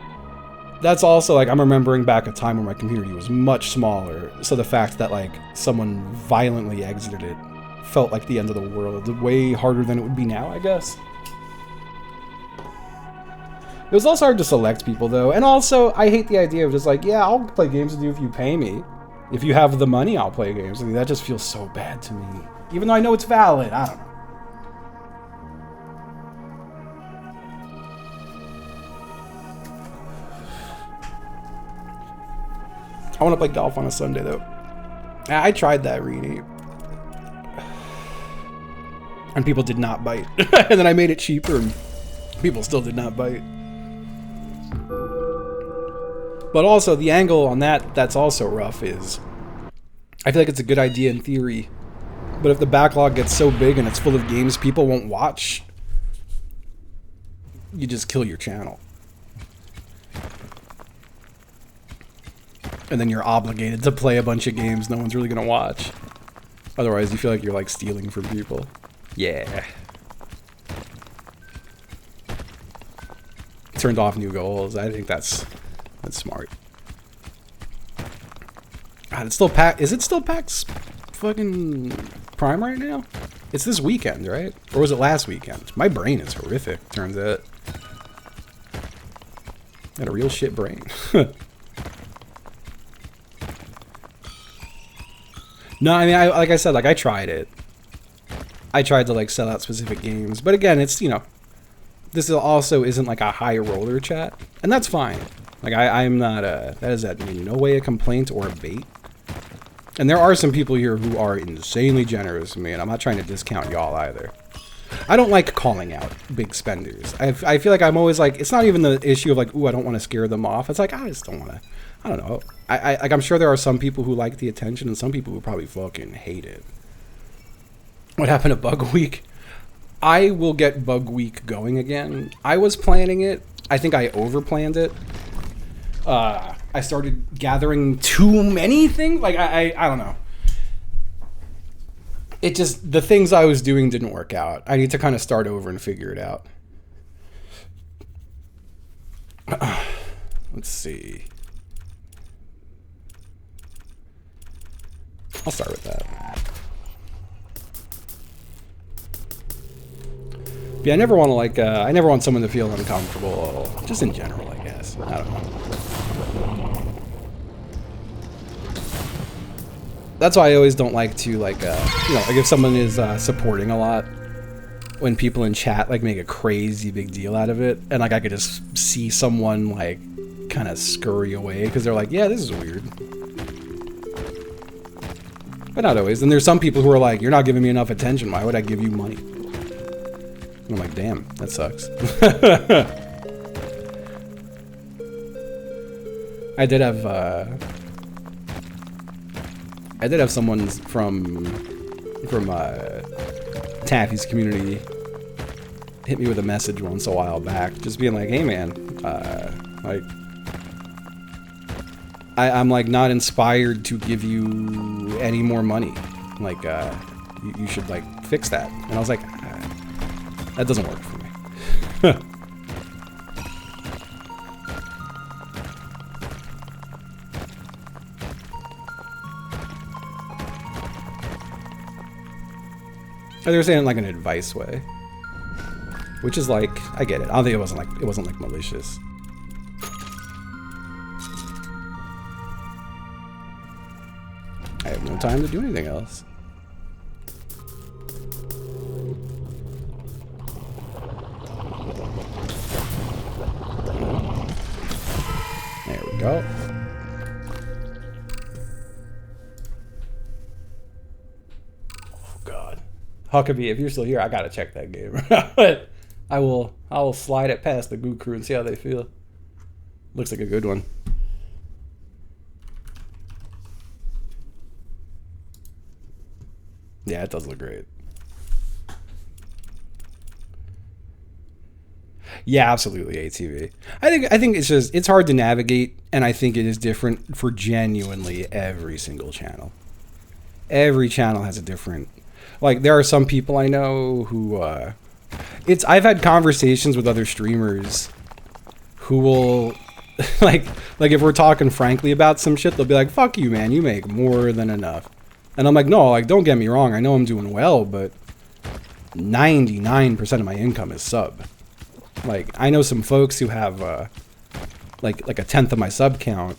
that's also like, I'm remembering back a time when my community was much smaller, so the fact that like someone violently exited it felt like the end of the world, way harder than it would be now, I guess. It was also hard to select people though, and also I hate the idea of just like, yeah, I'll play games with you if you pay me. If you have the money, I'll play games with you. That just feels so bad to me. Even though I know it's valid, I don't know. I want to play golf on a Sunday though. I tried that, Rini. And people did not bite. And then I made it cheaper and people still did not bite. But also the angle on that's also rough is I feel like it's a good idea in theory. But if the backlog gets so big and it's full of games people won't watch, you just kill your channel. And then you're obligated to play a bunch of games no one's really gonna watch. Otherwise you feel like you're like stealing from people. Yeah. Turned off new goals. I think that's smart. God, it's still is it still PAX fucking Prime right now? It's this weekend, right? Or was it last weekend? My brain is horrific, turns out. Got a real shit brain. No, I mean, like I said, like I tried it. I tried to like sell out specific games, but again, it's, you know, this also isn't like a high roller chat, and that's fine. Like I'm not that is in no way a complaint or a bait. And there are some people here who are insanely generous to me, and I'm not trying to discount y'all either. I don't like calling out big spenders. I feel like I'm always like, it's not even the issue of like, ooh, I don't want to scare them off. It's like, I just don't want to, I don't know. Like, I'm sure there are some people who like the attention and some people who probably fucking hate it. What happened to Bug Week? I will get Bug Week going again. I was planning it. I think I over-planned it. I started gathering too many things. Like, I don't know. It just, the things I was doing didn't work out. I need to kind of start over and figure it out. Let's see. I'll start with that. Yeah, I never want to like, I never want someone to feel uncomfortable, just in general, I guess. I don't know. That's why I always don't like to, like, you know, like if someone is supporting a lot, when people in chat, like, make a crazy big deal out of it, and, like, I could just see someone, like, kind of scurry away, because they're like, yeah, this is weird. But not always. And there's some people who are like, you're not giving me enough attention, why would I give you money? And I'm like, damn, that sucks. I did have someone from Taffy's community hit me with a message once a while back, just being like, hey man, like, I'm like not inspired to give you any more money. Like, you should like fix that. And I was like, that doesn't work for me. They were saying it like an advice way, which is like, I get it. I don't think it wasn't like malicious. I have no time to do anything else. There we go. Huckabee, if you're still here, I gotta check that game. But I will slide it past the Goo Crew and see how they feel. Looks like a good one. Yeah, it does look great. Yeah, absolutely, ATV. I think it's just, it's hard to navigate, and I think it is different for genuinely every single channel. Every channel has a different, like, there are some people I know who, I've had conversations with other streamers who will, like if we're talking frankly about some shit, they'll be like, fuck you, man, you make more than enough. And I'm like, no, like, don't get me wrong, I know I'm doing well, but 99% of my income is sub. Like, I know some folks who have, like a tenth of my sub count,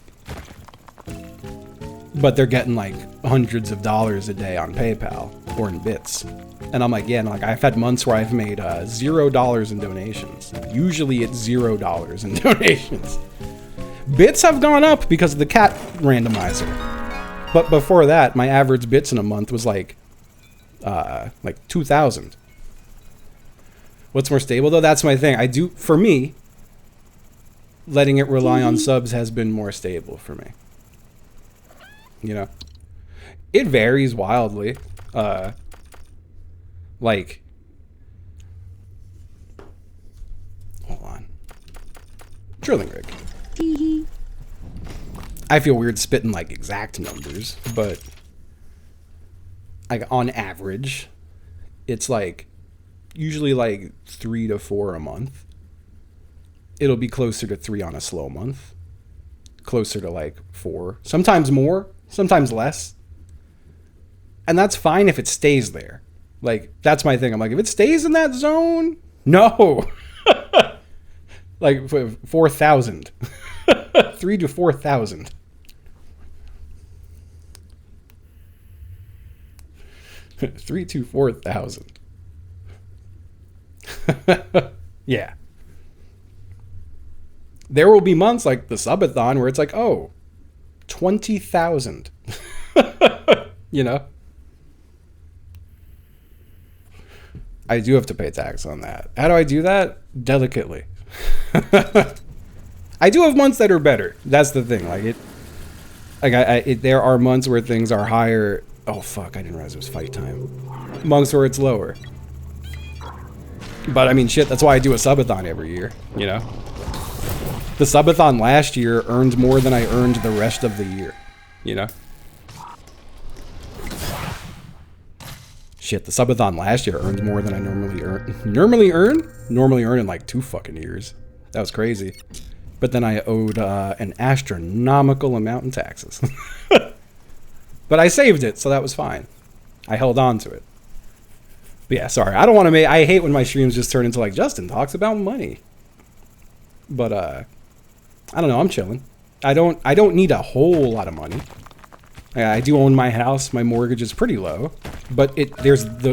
but they're getting like hundreds of dollars a day on PayPal or in bits. And I'm like, yeah, and like I've had months where I've made $0 in donations. Usually it's $0 in donations. Bits have gone up because of the cat randomizer. But before that, my average bits in a month was like 2,000. What's more stable though? That's my thing. For me, letting it rely on subs has been more stable for me. You know? It varies wildly. Like, hold on. Drilling rig. I feel weird spitting like exact numbers, but like on average, it's like usually like 3 to 4 a month. It'll be closer to 3 on a slow month, closer to like 4, sometimes more, sometimes less. And that's fine if it stays there. Like, that's my thing. I'm like, if it stays in that zone, no. Like 4,000. 3 to 4,000. Three to 4,000. Yeah. There will be months like the subathon where it's like, oh, 20,000. You know? I do have to pay tax on that. How do I do that? Delicately. I do have months that are better. That's the thing. There are months where things are higher. Oh fuck! I didn't realize it was fight time. Months where it's lower. But I mean, shit. That's why I do a subathon every year. You know. The subathon last year earned more than I earned the rest of the year. You know. Shit, the subathon last year earned more than I normally earn. Normally earn in like 2 fucking years. That was crazy. But then I owed an astronomical amount in taxes. But I saved it, so that was fine. I held on to it. But yeah, sorry. I don't want to I hate when my streams just turn into like, Justin talks about money. But I don't know, I'm chilling. I don't need a whole lot of money. I do own my house. My mortgage is pretty low, but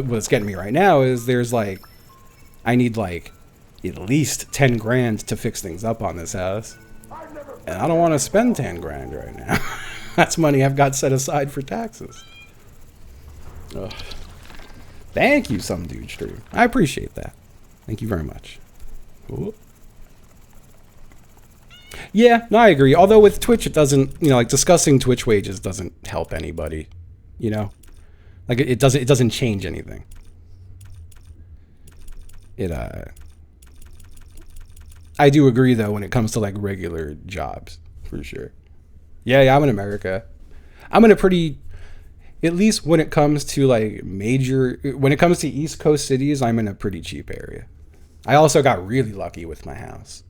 what's getting me right now is I need like at least 10 grand to fix things up on this house, and I don't want to spend 10 grand right now. That's money I've got set aside for taxes. Ugh. Thank you, some dude stream. I appreciate that. Thank you very much. Ooh. Yeah, no, I agree. Although with Twitch, it doesn't, like discussing Twitch wages doesn't help anybody, like it doesn't change anything. I do agree though when it comes to like regular jobs, for sure. Yeah, I'm in America. I'm in a pretty, at least when it comes to like when it comes to East Coast cities, I'm in a pretty cheap area. I also got really lucky with my house.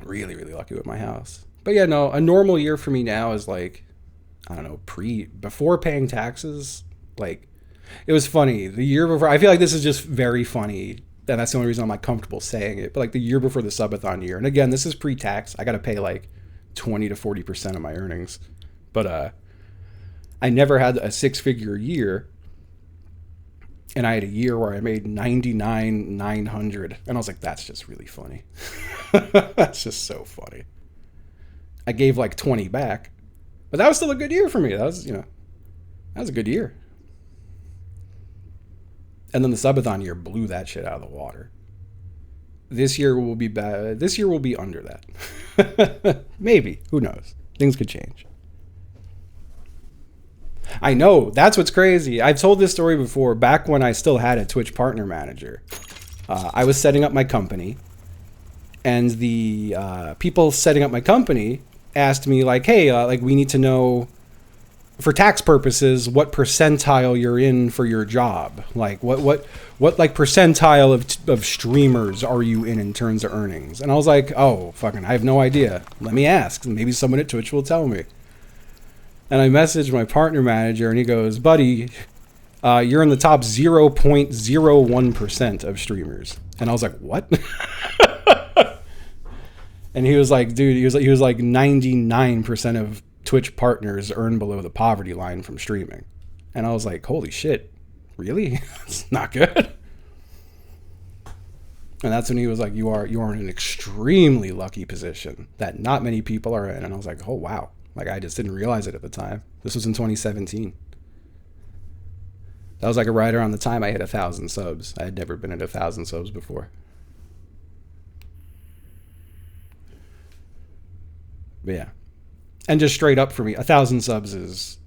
Really, really lucky with my house. But yeah, no, a normal year for me now is like, I don't know, before paying taxes, like, it was funny. The year before, I feel like this is just very funny, and that's the only reason I'm like comfortable saying it, but like the year before the subathon year, and again, this is pre-tax, I gotta pay like 20 to 40% of my earnings, but I never had a 6-figure year, and I had a year where I made $99,900, and I was like, that's just really funny. That's just so funny. I gave like 20 back, but that was still a good year for me. That was, that was a good year. And then the subathon year blew that shit out of the water. This year will be bad. This year will be under that. Maybe. Who knows? Things could change. I know. That's what's crazy. I've told this story before. Back when I still had a Twitch partner manager, I was setting up my company. And the people setting up my company asked me, like, hey, like, we need to know, for tax purposes, what percentile you're in for your job. Like, what like, percentile of streamers are you in terms of earnings? And I was like, oh, fucking, I have no idea. Let me ask. Maybe someone at Twitch will tell me. And I messaged my partner manager, and he goes, buddy, you're in the top 0.01% of streamers. And I was like, what? And he was like, dude, he was like 99% of Twitch partners earn below the poverty line from streaming. And I was like, holy shit, really? That's not good. And that's when he was like, you are in an extremely lucky position that not many people are in. And I was like, oh, wow. Like, I just didn't realize it at the time. This was in 2017. That was like right around the time I hit 1,000 subs. I had never been at 1,000 subs before. But yeah. And just straight up for me, 1,000 subs is,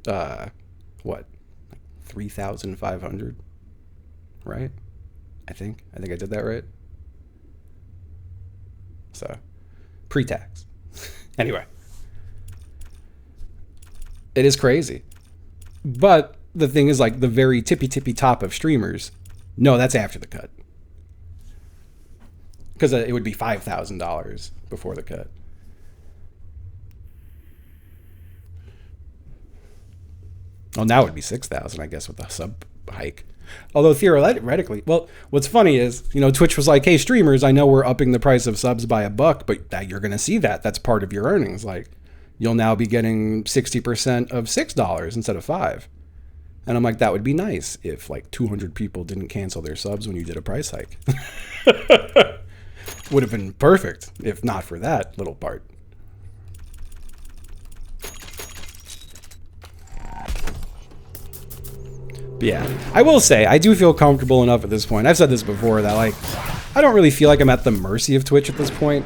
what? Like 3,500, right? I think I did that right. So, pre-tax. Anyway. It is crazy. But the thing is, like, the very tippy top of streamers, no, that's after the cut. Because it would be $5,000 before the cut. Well, now it would be 6,000, I guess, with the sub hike. Although theoretically, well, what's funny is, you know, Twitch was like, hey, streamers, I know we're upping the price of subs by $1, but you're going to see that. That's part of your earnings. Like, you'll now be getting 60% of $6 instead of $5. And I'm like, that would be nice if like 200 people didn't cancel their subs when you did a price hike. Would have been perfect if not for that little part. But yeah, I will say, I do feel comfortable enough at this point. I've said this before that, like, I don't really feel like I'm at the mercy of Twitch at this point.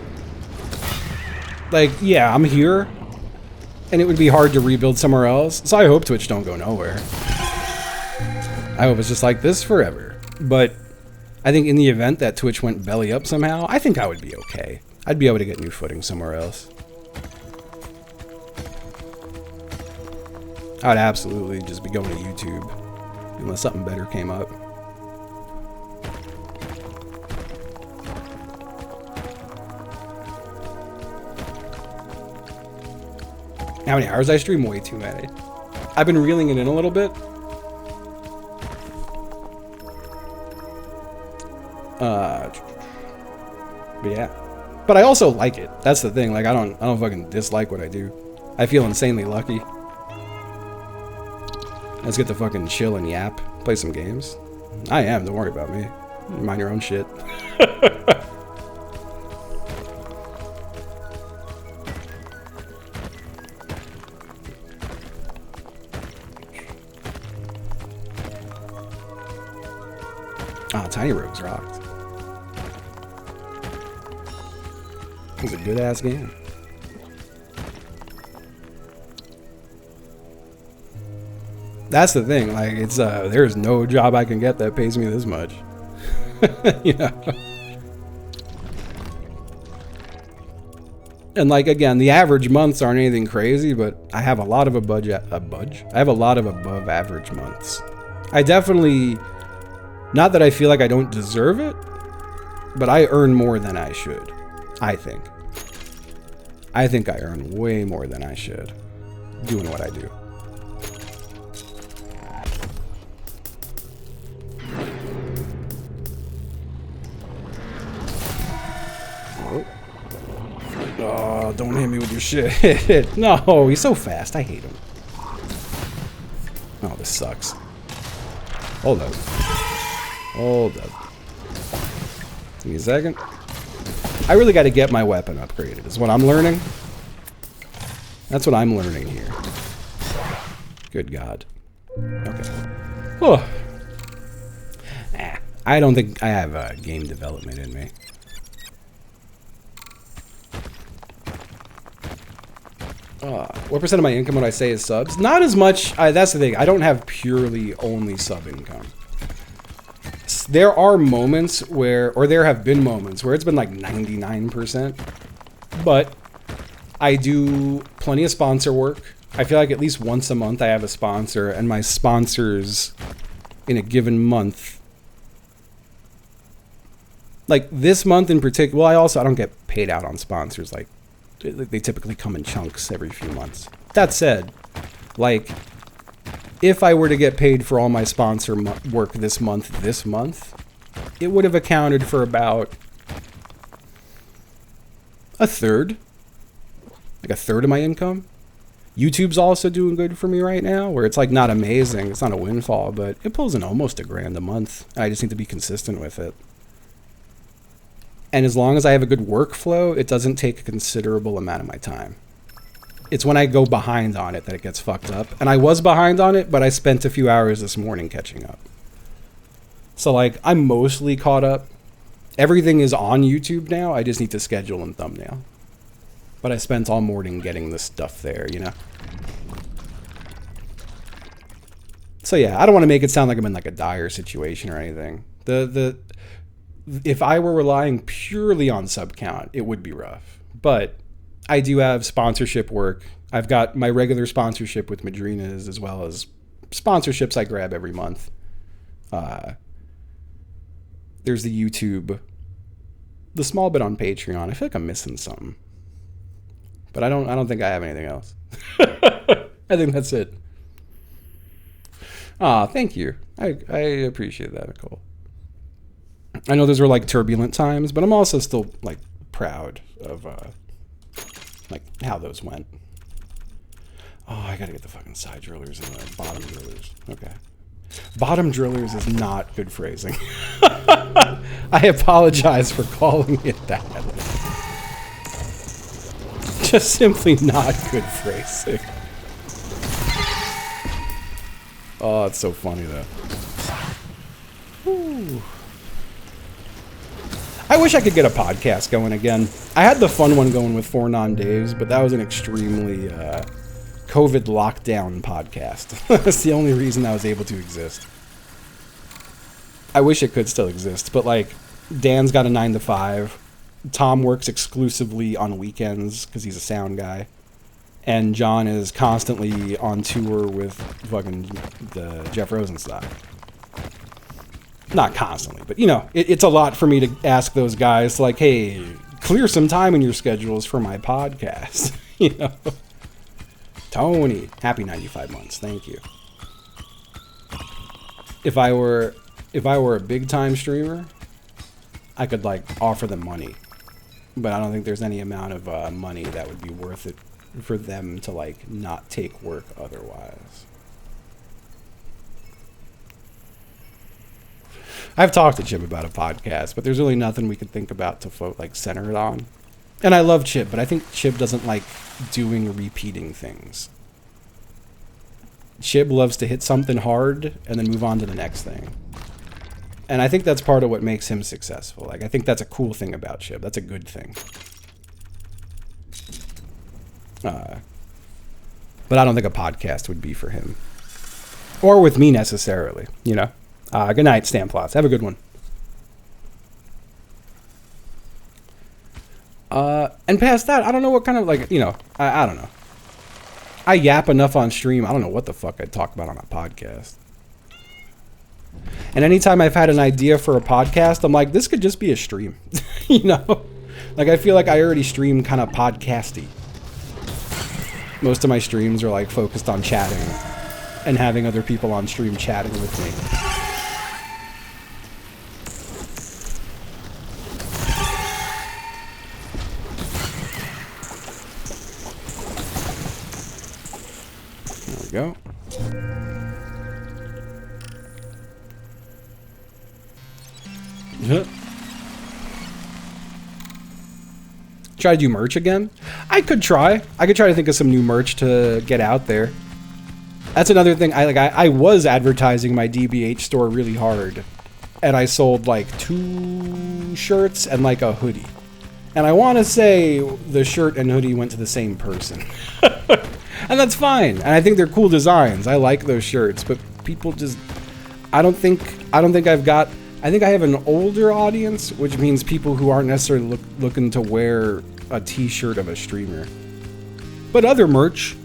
Like, yeah, I'm here, and it would be hard to rebuild somewhere else. So I hope Twitch don't go nowhere. I hope it's just like this forever. But I think in the event that Twitch went belly up somehow, I think I would be okay. I'd be able to get new footing somewhere else. I would absolutely just be going to YouTube unless something better came up. How many hours I stream? Way too many. I've been reeling it in a little bit. But yeah. But I also like it. That's the thing. Like, I don't fucking dislike what I do. I feel insanely lucky. Let's get to fucking chill and yap. Play some games. I am. Don't worry about me. Mind your own shit. Tiny Rogues rocked. It was a good ass game. That's the thing, like, it's there's no job I can get that pays me this much. You know? And like, again, the average months aren't anything crazy, but I have a lot of I have a lot of above average months. I definitely, not that I feel like I don't deserve it, but I earn more than I should, I think. I think I earn way more than I should doing what I do. Oh, don't hit me with your shit. No, he's so fast. I hate him. Oh, this sucks. Hold up. Hold up. Give me a second. I really got to get my weapon upgraded, is what I'm learning. That's what I'm learning here. Good God. Okay. Oh. I don't think I have game development in me. What percent of my income would I say is subs? Not as much. That's the thing. I don't have purely only sub income. There are moments where, or there have been moments where it's been like 99%. But I do plenty of sponsor work. I feel like at least once a month I have a sponsor, and my sponsors in a given month, like this month in particular, well, I don't get paid out on sponsors. Like, they typically come in chunks every few months. That said, like, if I were to get paid for all my sponsor work this month, it would have accounted for about a third. Like a third of my income. YouTube's also doing good for me right now, where it's like not amazing. It's not a windfall, but it pulls in almost $1,000 a month. I just need to be consistent with it. And as long as I have a good workflow, it doesn't take a considerable amount of my time. It's when I go behind on it that it gets fucked up. And I was behind on it, but I spent a few hours this morning catching up. So, like, I'm mostly caught up. Everything is on YouTube now. I just need to schedule and thumbnail. But I spent all morning getting this stuff there, you know? So, yeah, I don't want to make it sound like I'm in, like, a dire situation or anything. If I were relying purely on sub count, it would be rough. But I do have sponsorship work. I've got my regular sponsorship with Madrinas, as well as sponsorships I grab every month. There's the YouTube, the small bit on Patreon. I feel like I'm missing something, but I don't think I have anything else. I think that's it. Thank you. I appreciate that, Nicole. I know those were like turbulent times, but I'm also still like proud of like how those went. Oh, I gotta get the fucking side drillers and the bottom drillers. Okay. Bottom drillers is not good phrasing. I apologize for calling it that. Just simply not good phrasing. Oh, it's so funny though. Whew. I wish I could get a podcast going again. I had the fun one going with 4 Non-Daves, but that was an extremely COVID lockdown podcast. That's the only reason I was able to exist. I wish it could still exist, but like Dan's got a 9 to 5. Tom works exclusively on weekends because he's a sound guy. And John is constantly on tour with fucking the Jeff Rosenstock. Not constantly, but you know, it's a lot for me to ask those guys like, hey, clear some time in your schedules for my podcast. You know? Tony, happy 95 months. Thank you. If I were a big time streamer, I could like offer them money, but I don't think there's any amount of money that would be worth it for them to like not take work otherwise. I've talked to Chip about a podcast, but there's really nothing we could think about to float like center it on. And I love Chip, but I think Chip doesn't like doing repeating things. Chip loves to hit something hard and then move on to the next thing. And I think that's part of what makes him successful. Like, I think that's a cool thing about Chip. That's a good thing. But I don't think a podcast would be for him. Or with me necessarily, you know? Good night, Stan Plots. Have a good one. And past that, I don't know what kind of, like, you know, I don't know. I yap enough on stream. I don't know what the fuck I'd talk about on a podcast. And anytime I've had an idea for a podcast, I'm like, this could just be a stream. You know? Like, I feel like I already stream kind of podcasty. Most of my streams are, like, focused on chatting and having other people on stream chatting with me. Go. Try to do merch again? I could try. I could try to think of some new merch to get out there. That's another thing. I was advertising my DBH store really hard, and I sold like 2 shirts and like a hoodie. And I want to say the shirt and hoodie went to the same person. And that's fine. And I think they're cool designs. I like those shirts, but people just, I think I have an older audience, which means people who aren't necessarily looking to wear a t-shirt of a streamer. But other merch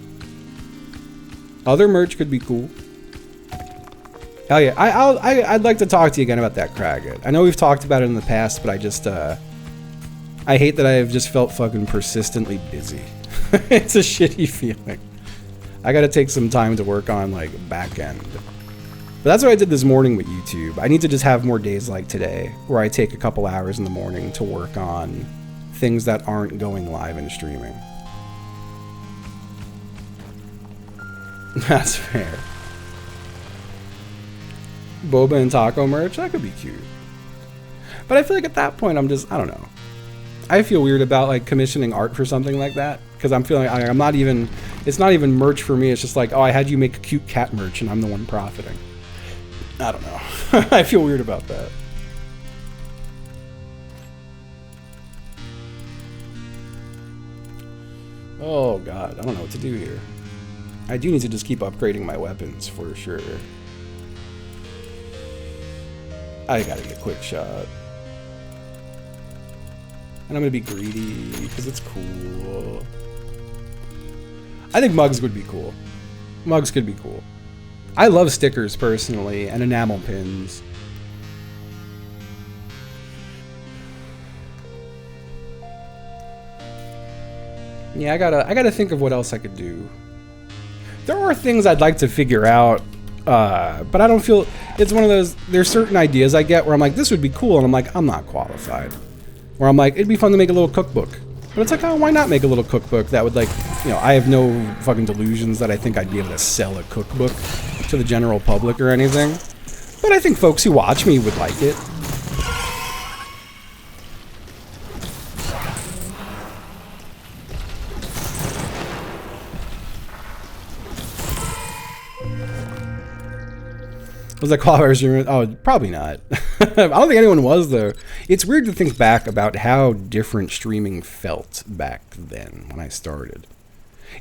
could be cool. Hell yeah. I'd like to talk to you again about that Kraget. I know we've talked about it in the past, but I just, I hate that I have just felt fucking persistently busy. It's a shitty feeling. I gotta take some time to work on, like, back end. But that's what I did this morning with YouTube. I need to just have more days like today, where I take a couple hours in the morning to work on things that aren't going live and streaming. That's fair. Boba and taco merch, that could be cute. But I feel like at that point, I don't know. I feel weird about like commissioning art for something like that because I'm feeling I'm not even. It's not even merch for me. It's just like, oh, I had you make cute cat merch and I'm the one profiting. I don't know. I feel weird about that. Oh god, I don't know what to do here. I do need to just keep upgrading my weapons for sure. I gotta get quick shot. And I'm gonna be greedy because it's cool. I think mugs would be cool. Mugs could be cool. I love stickers personally and enamel pins. Yeah, I gotta think of what else I could do. There are things I'd like to figure out, but I don't feel it's one of those. There's certain ideas I get where I'm like, this would be cool, and I'm like, I'm not qualified. Where I'm like, it'd be fun to make a little cookbook, but it's like, oh, why not make a little cookbook that would like, you know, I have no fucking delusions that I think I'd be able to sell a cookbook to the general public or anything, but I think folks who watch me would like it. Was that qualifiers? Oh, probably not. I don't think anyone was, though. It's weird to think back about how different streaming felt back then when I started.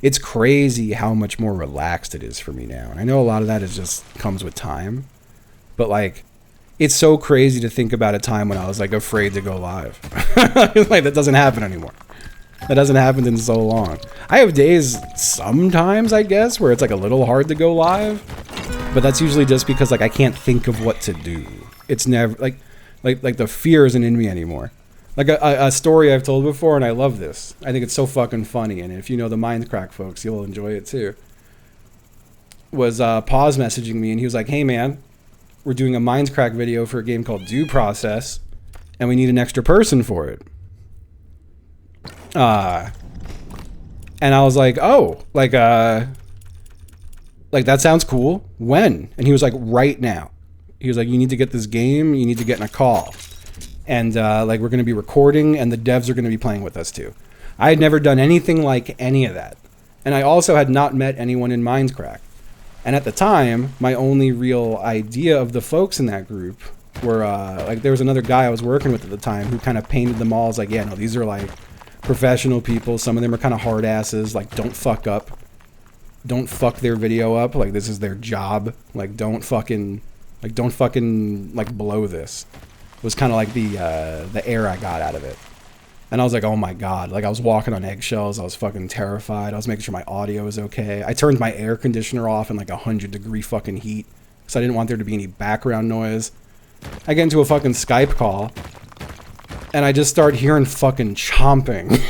It's crazy how much more relaxed it is for me now. And I know a lot of that is just comes with time. But, like, it's so crazy to think about a time when I was, like, afraid to go live. Like, that doesn't happen anymore. That hasn't happened in so long. I have days sometimes, I guess, where it's, like, a little hard to go live. But that's usually just because like I can't think of what to do. It's never like the fear isn't in me anymore. Like a story I've told before, and I love this. I think it's so fucking funny, and if you know the Mindcrack folks, you'll enjoy it too. Was Pause messaging me, and he was like, "Hey man, we're doing a Mindcrack video for a game called Due Process, and we need an extra person for it." And I was like, "Oh, like that sounds cool. When?" And he was like, "Right now." He was like, "You need to get this game. You need to get in a call. And like we're going to be recording and the devs are going to be playing with us too." I had never done anything like any of that. And I also had not met anyone in Mindcrack. And at the time, my only real idea of the folks in that group were like there was another guy I was working with at the time who kind of painted them all as like, yeah, no, these are like professional people. Some of them are kind of hard asses. Like, don't fuck up. Don't fuck their video up. Like, this is their job. Like, don't fucking like blow this. It was kind of like the air I got out of it. And I was like, oh my god. Like, I was walking on eggshells. I was fucking terrified. I was making sure my audio was okay. I turned my air conditioner off in like 100-degree fucking heat because I didn't want there to be any background noise. I get into a fucking Skype call and I just start hearing fucking chomping.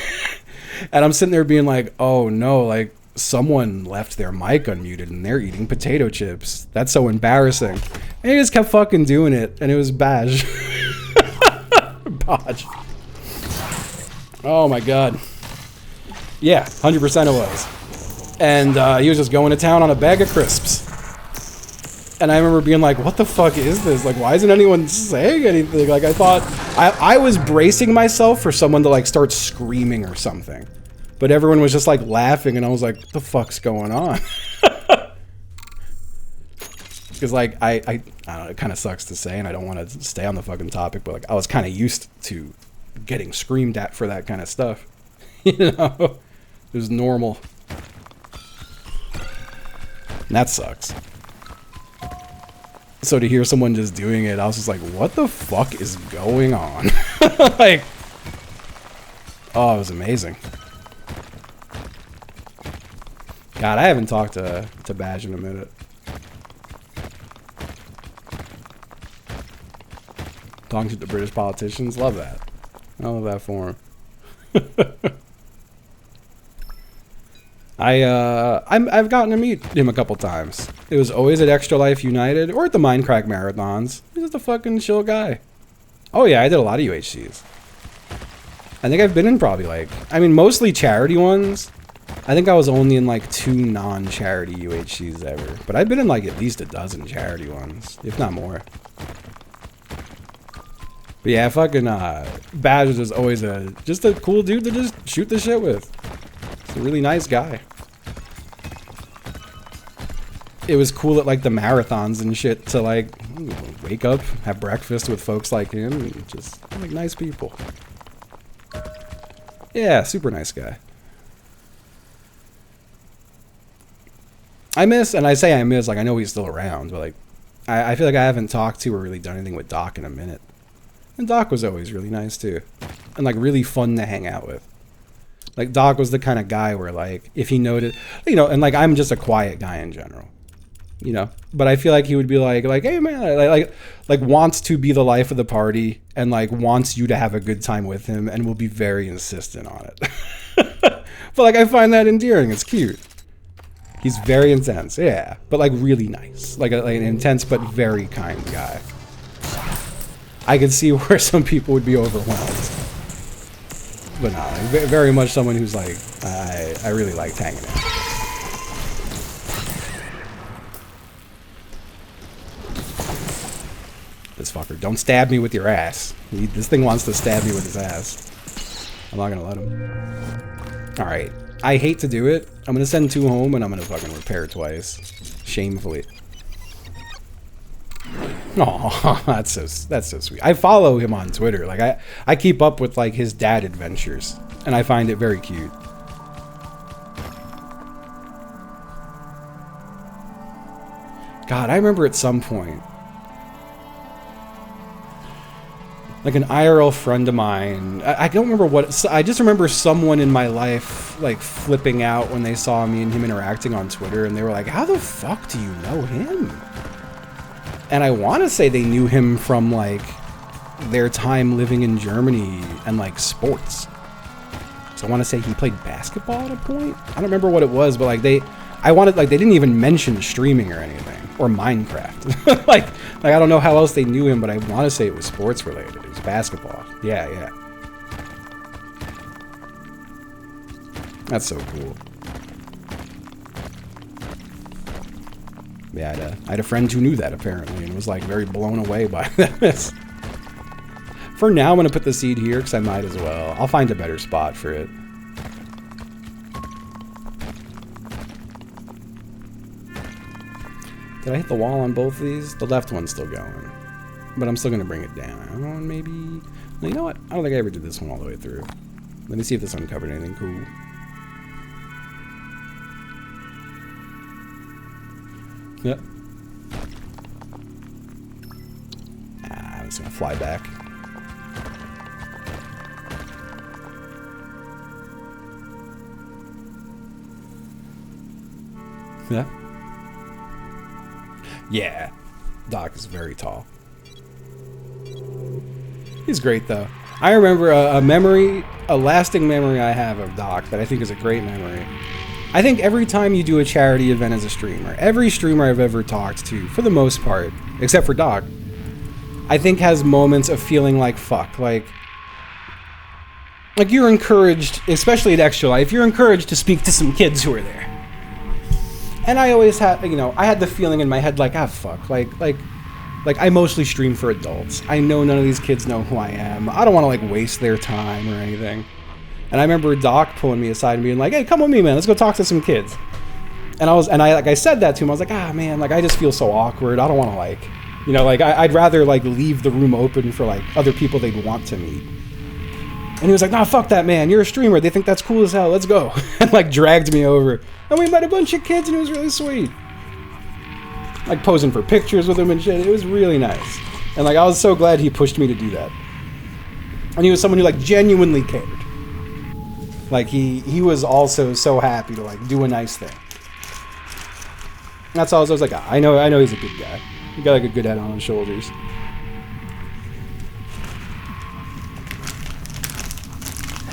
And I'm sitting there being like, oh no, like someone left their mic unmuted and they're eating potato chips. That's so embarrassing. And he just kept fucking doing it, and it was Baj. Baj. Oh my god. Yeah, 100% it was. And he was just going to town on a bag of crisps. And I remember being like, what the fuck is this? Like, why isn't anyone saying anything? Like, I thought, I was bracing myself for someone to like start screaming or something. But everyone was just like laughing, and I was like, what the fuck's going on? Because like, I don't know, it kind of sucks to say, and I don't want to stay on the fucking topic, but like, I was kind of used to getting screamed at for that kind of stuff. You know? It was normal. And that sucks. So to hear someone just doing it, I was just like, what the fuck is going on? Like, oh, it was amazing. God, I haven't talked to Baj in a minute. Talking to the British politicians, love that. I love that for him. I've gotten to meet him a couple times. It was always at Extra Life United or at the Mindcrack marathons. He's just a fucking chill guy. Oh yeah, I did a lot of UHCs. I think I've been in probably like, I mean, mostly charity ones. I think I was only in like 2 non-charity UHCs ever. But I've been in like at least a dozen charity ones, if not more. But yeah, fucking Baz is always just a cool dude to just shoot the shit with. He's a really nice guy. It was cool at like the marathons and shit to like wake up, have breakfast with folks like him, and just like nice people. Yeah, super nice guy. I miss, and I say I miss, like I know he's still around, but like I feel like I haven't talked to or really done anything with Doc in a minute. And Doc was always really nice too, and like really fun to hang out with. Like Doc was the kind of guy where like if he noted, you know, and like I'm just a quiet guy in general. You know, but I feel like he would be like, hey man, like wants to be the life of the party and like wants you to have a good time with him and will be very insistent on it. But like I find that endearing. It's cute. He's very intense, yeah, but like really nice, like an intense but very kind guy. I could see where some people would be overwhelmed, but no, like, very much someone who's like I really liked hanging out. This fucker. Don't stab me with your ass. This thing wants to stab me with his ass. I'm not gonna let him. Alright. I hate to do it. I'm gonna send 2 home and I'm gonna fucking repair twice. Shamefully. Oh, that's so sweet. I follow him on Twitter. Like I keep up with like his dad adventures. And I find it very cute. God, I remember at some point like an IRL friend of mine, I don't remember what, I just remember someone in my life like flipping out when they saw me and him interacting on Twitter, and they were like, how the fuck do you know him? And I want to say they knew him from like their time living in Germany and like sports. So I want to say he played basketball at a point. I don't remember what it was, but like they didn't even mention streaming or anything or Minecraft. like I don't know how else they knew him, but I want to say it was sports related. It was basketball. Yeah. That's so cool. Yeah, I had a friend who knew that apparently and was like very blown away by this. For now, I'm gonna put the seed here because I might as well. I'll find a better spot for it. Did I hit the wall on both these? The left one's still going. But I'm still going to bring it down, maybe. Well, you know what? I don't think I ever did this one all the way through. Let me see if this uncovered anything cool. Yep. I'm just going to fly back. Yeah. Yeah, Doc is very tall. He's great though. I remember a lasting memory I have of Doc that I think is a great memory. I think every time you do a charity event as a streamer, every streamer I've ever talked to, for the most part, except for Doc, I think has moments of feeling like fuck, like you're encouraged, especially at Extra Life, you're encouraged to speak to some kids who are there. And I always had, you know, I had the feeling in my head like, ah, fuck, like I mostly stream for adults. I know none of these kids know who I am. I don't want to like waste their time or anything. And I remember Doc pulling me aside and being like, hey, come with me, man. Let's go talk to some kids. And I said that to him. I was like, ah, man, like I just feel so awkward. I don't want to like, you know, like I'd rather like leave the room open for like other people they'd want to meet. And he was like, nah, fuck that, man. You're a streamer. They think that's cool as hell. Let's go. And like dragged me over. And we met a bunch of kids and it was really sweet. Like posing for pictures with him and shit. It was really nice. And like I was so glad he pushed me to do that. And he was someone who like genuinely cared. Like he was also so happy to like do a nice thing. And that's all I was like, I know he's a good guy. He got like a good head on his shoulders.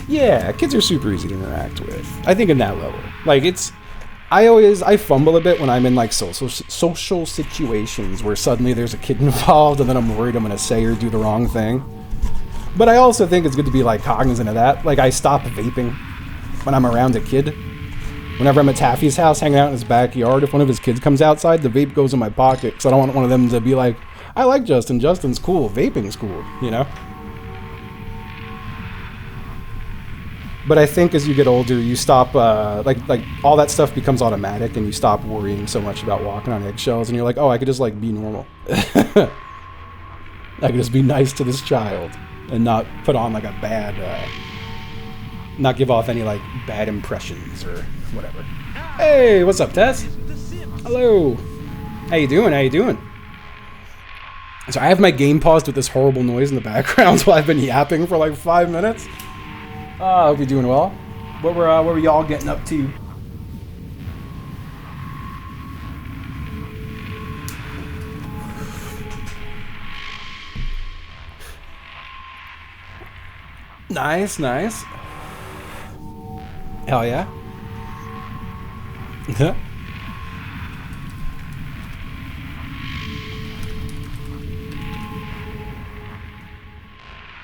Yeah, kids are super easy to interact with. I think in that level. Like I fumble a bit when I'm in like social situations where suddenly there's a kid involved and then I'm worried I'm going to say or do the wrong thing. But I also think it's good to be like cognizant of that. Like I stop vaping when I'm around a kid. Whenever I'm at Taffy's house hanging out in his backyard, if one of his kids comes outside, the vape goes in my pocket because I don't want one of them to be like, I like Justin. Justin's cool. Vaping's cool, you know? But I think as you get older, you stop, like all that stuff becomes automatic, and you stop worrying so much about walking on eggshells, and you're like, oh, I could just like be normal. I could just be nice to this child and not put on like a bad, not give off any like bad impressions or whatever. Hey, what's up, Tess? Hello. How you doing? How you doing? So I have my game paused with this horrible noise in the background while I've been yapping for like 5 minutes. I hope you're doing well. What were y'all getting up to? Nice, nice. Hell yeah.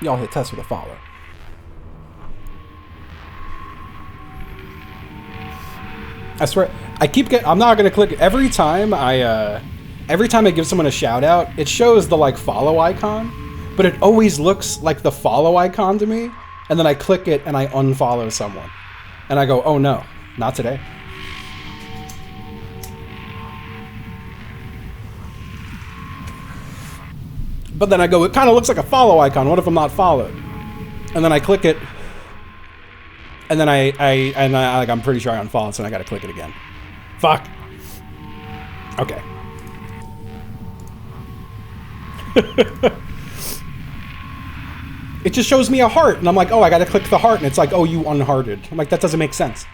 Y'all hit Tess with a follow. I swear, I'm not gonna click every time I give someone a shout out, it shows the like follow icon, but it always looks like the follow icon to me, and then I click it and I unfollow someone. And I go, oh no, not today. But then I go, it kind of looks like a follow icon. What if I'm not followed? And then I click it, and then I'm pretty sure I unfollowed, so I gotta click it again. Fuck. Okay. It just shows me a heart, and I'm like, oh, I gotta click the heart, and it's like, oh, you unhearted. I'm like, that doesn't make sense.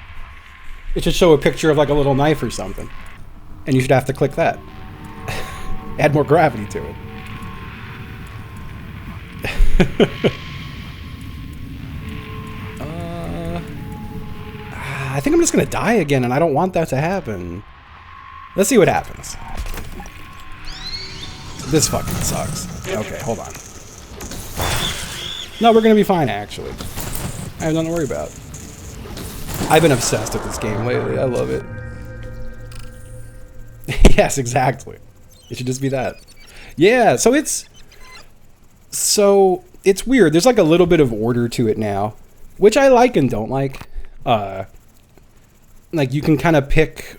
It should show a picture of like a little knife or something, and you should have to click that. Add more gravity to it. I think I'm just gonna die again, and I don't want that to happen. Let's see what happens. This fucking sucks. Okay, hold on. No, we're gonna be fine, actually. I have nothing to worry about. I've been obsessed with this game lately. I love it. Yes, exactly. It should just be that. Yeah, so it's weird. There's like a little bit of order to it now, which I like and don't like. Like you can kind of pick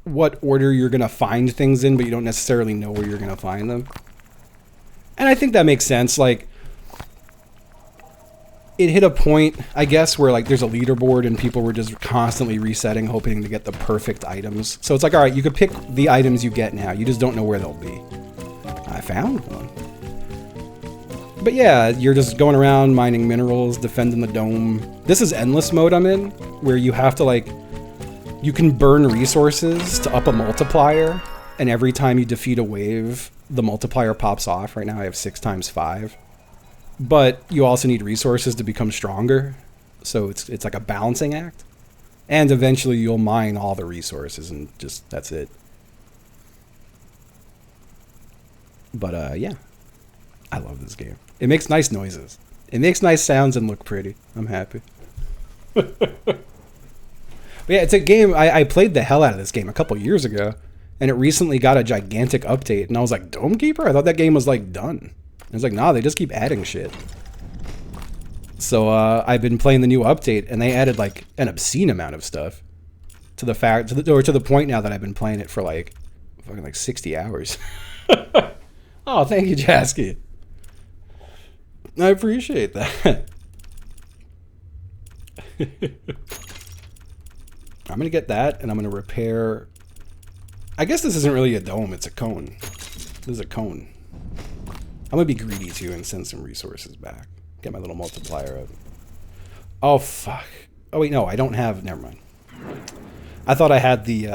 what order you're gonna find things in, but you don't necessarily know where you're gonna find them. And I think that makes sense. Like, it hit a point, I guess, where like there's a leaderboard and people were just constantly resetting, hoping to get the perfect items. So it's like, all right, you could pick the items you get now. You just don't know where they'll be. I found one. But yeah, you're just going around mining minerals, defending the dome. This is endless mode I'm in, where you have to like, you can burn resources to up a multiplier, and every time you defeat a wave, the multiplier pops off. Right now I have 6 times 5. But you also need resources to become stronger, so it's like a balancing act. And eventually you'll mine all the resources and just, that's it. But yeah, I love this game. It makes nice noises. It makes nice sounds and look pretty. I'm happy. But yeah, it's a game, I played the hell out of this game a couple years ago, and it recently got a gigantic update, and I was like, Dome Keeper? I thought that game was like done. I was like, nah, they just keep adding shit. So I've been playing the new update, and they added like an obscene amount of stuff to the point now that I've been playing it for like fucking like 60 hours. Oh, thank you, Jasky. I appreciate that. I'm gonna get that, and I'm gonna repair. I guess this isn't really a dome, it's a cone. This is a cone. I'm gonna be greedy too and send some resources back. Get my little multiplier up. Oh, fuck. Oh, wait, no, I don't have... Never mind. I thought I had the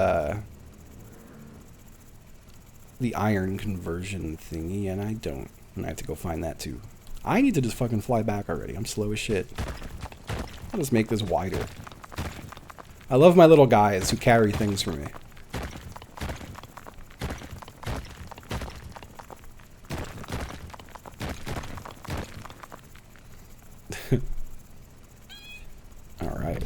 iron conversion thingy, and I don't. And I have to go find that too. I need to just fucking fly back already. I'm slow as shit. I'll just make this wider. I love my little guys who carry things for me. All right.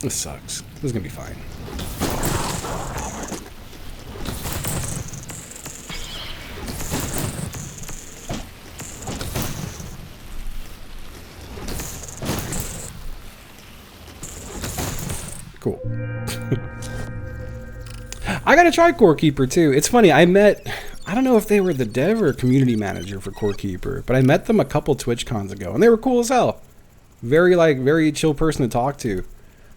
This sucks. This is gonna be fine. I gotta try Core Keeper too. It's funny, I don't know if they were the dev or community manager for Core Keeper, but I met them a couple Twitch cons ago, and they were cool as hell. Very chill person to talk to.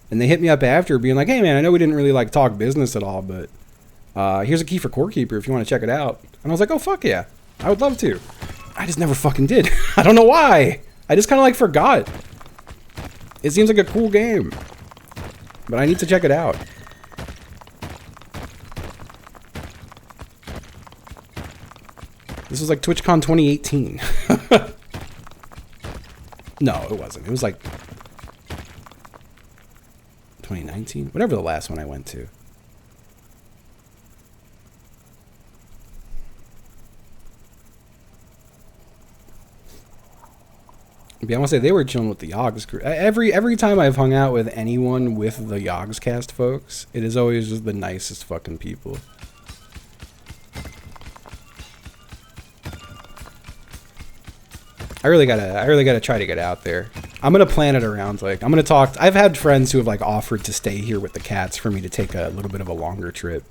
And they hit me up after being like, hey man, I know we didn't really like talk business at all, but here's a key for Core Keeper if you want to check it out. And I was like, oh fuck yeah, I would love to. I just never fucking did. I don't know why. I just kind of like forgot. It seems like a cool game, but I need to check it out. This was like TwitchCon 2018. No, it wasn't. It was like 2019, whatever the last one I went to. But I want to say they were chilling with the Yogs crew. Every time I've hung out with anyone with the Yogscast folks, it is always just the nicest fucking people. I really gotta try to get out there. I'm gonna plan it around, like, I'm gonna talk. I've had friends who have like offered to stay here with the cats for me to take a little bit of a longer trip,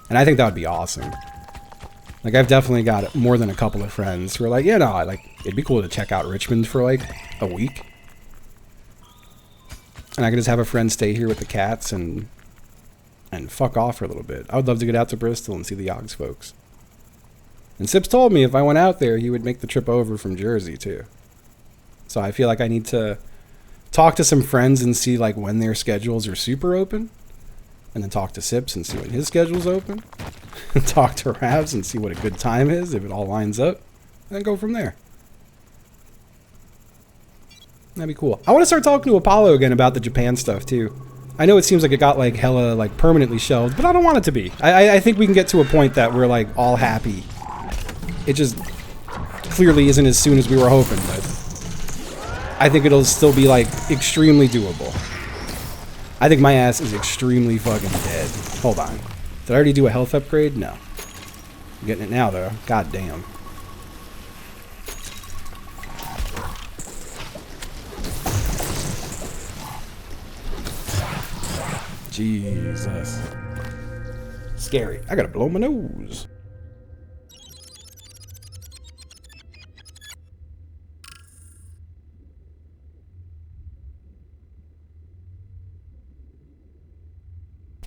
and I think that would be awesome. Like, I've definitely got more than a couple of friends who are like, yeah, no, like, it'd be cool to check out Richmond for like a week, and I could just have a friend stay here with the cats and fuck off for a little bit. I would love to get out to Bristol and see the Yogs folks. And Sips told me if I went out there, he would make the trip over from Jersey, too. So I feel like I need to talk to some friends and see, like, when their schedules are super open. And then talk to Sips and see when his schedule's open. And talk to Ravs and see what a good time is, if it all lines up. And then go from there. That'd be cool. I want to start talking to Apollo again about the Japan stuff, too. I know it seems like it got, like, hella, like, permanently shelved, but I don't want it to be. I think we can get to a point that we're, like, all happy. It just clearly isn't as soon as we were hoping, but I think it'll still be, like, extremely doable. I think my ass is extremely fucking dead. Hold on. Did I already do a health upgrade? No. I'm getting it now, though. God damn. Jesus. Scary. I gotta blow my nose.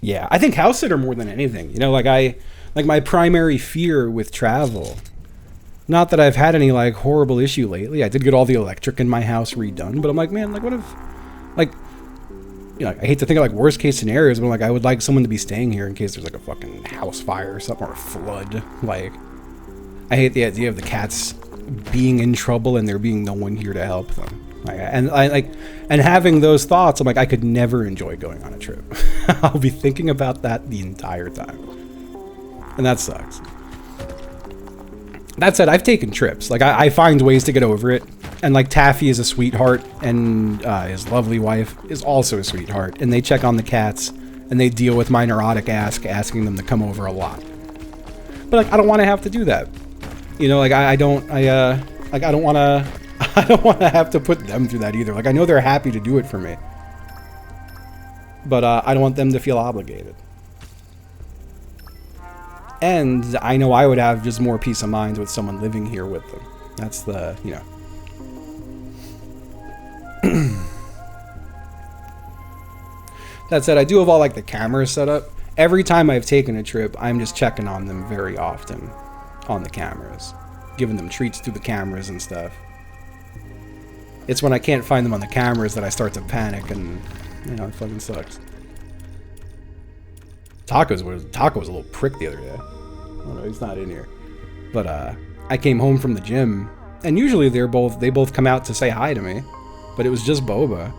Yeah, I think house sitter more than anything. You know, like my primary fear with travel. Not that I've had any like horrible issue lately. I did get all the electric in my house redone, but I'm like, man, like what if, like, you know, I hate to think of like worst case scenarios, but like I would like someone to be staying here in case there's like a fucking house fire or something or a flood. Like, I hate the idea of the cats being in trouble and there being no one here to help them. And having those thoughts, I'm like, I could never enjoy going on a trip. I'll be thinking about that the entire time. And that sucks. That said, I've taken trips. Like, I find ways to get over it. And, like, Taffy is a sweetheart, and his lovely wife is also a sweetheart. And they check on the cats, and they deal with my neurotic ass asking them to come over a lot. But, like, I don't want to have to do that. You know, like, I don't want to... I don't want to have to put them through that either. Like, I know they're happy to do it for me. But I don't want them to feel obligated. And I know I would have just more peace of mind with someone living here with them. That's the, you know. That said, I do have all, like, the cameras set up. Every time I've taken a trip, I'm just checking on them very often on the cameras. Giving them treats through the cameras and stuff. It's when I can't find them on the cameras that I start to panic, and, you know, it fucking sucks. Taco was a little prick the other day. Oh no, he's not in here. But I came home from the gym, and usually they both come out to say hi to me, but it was just Boba.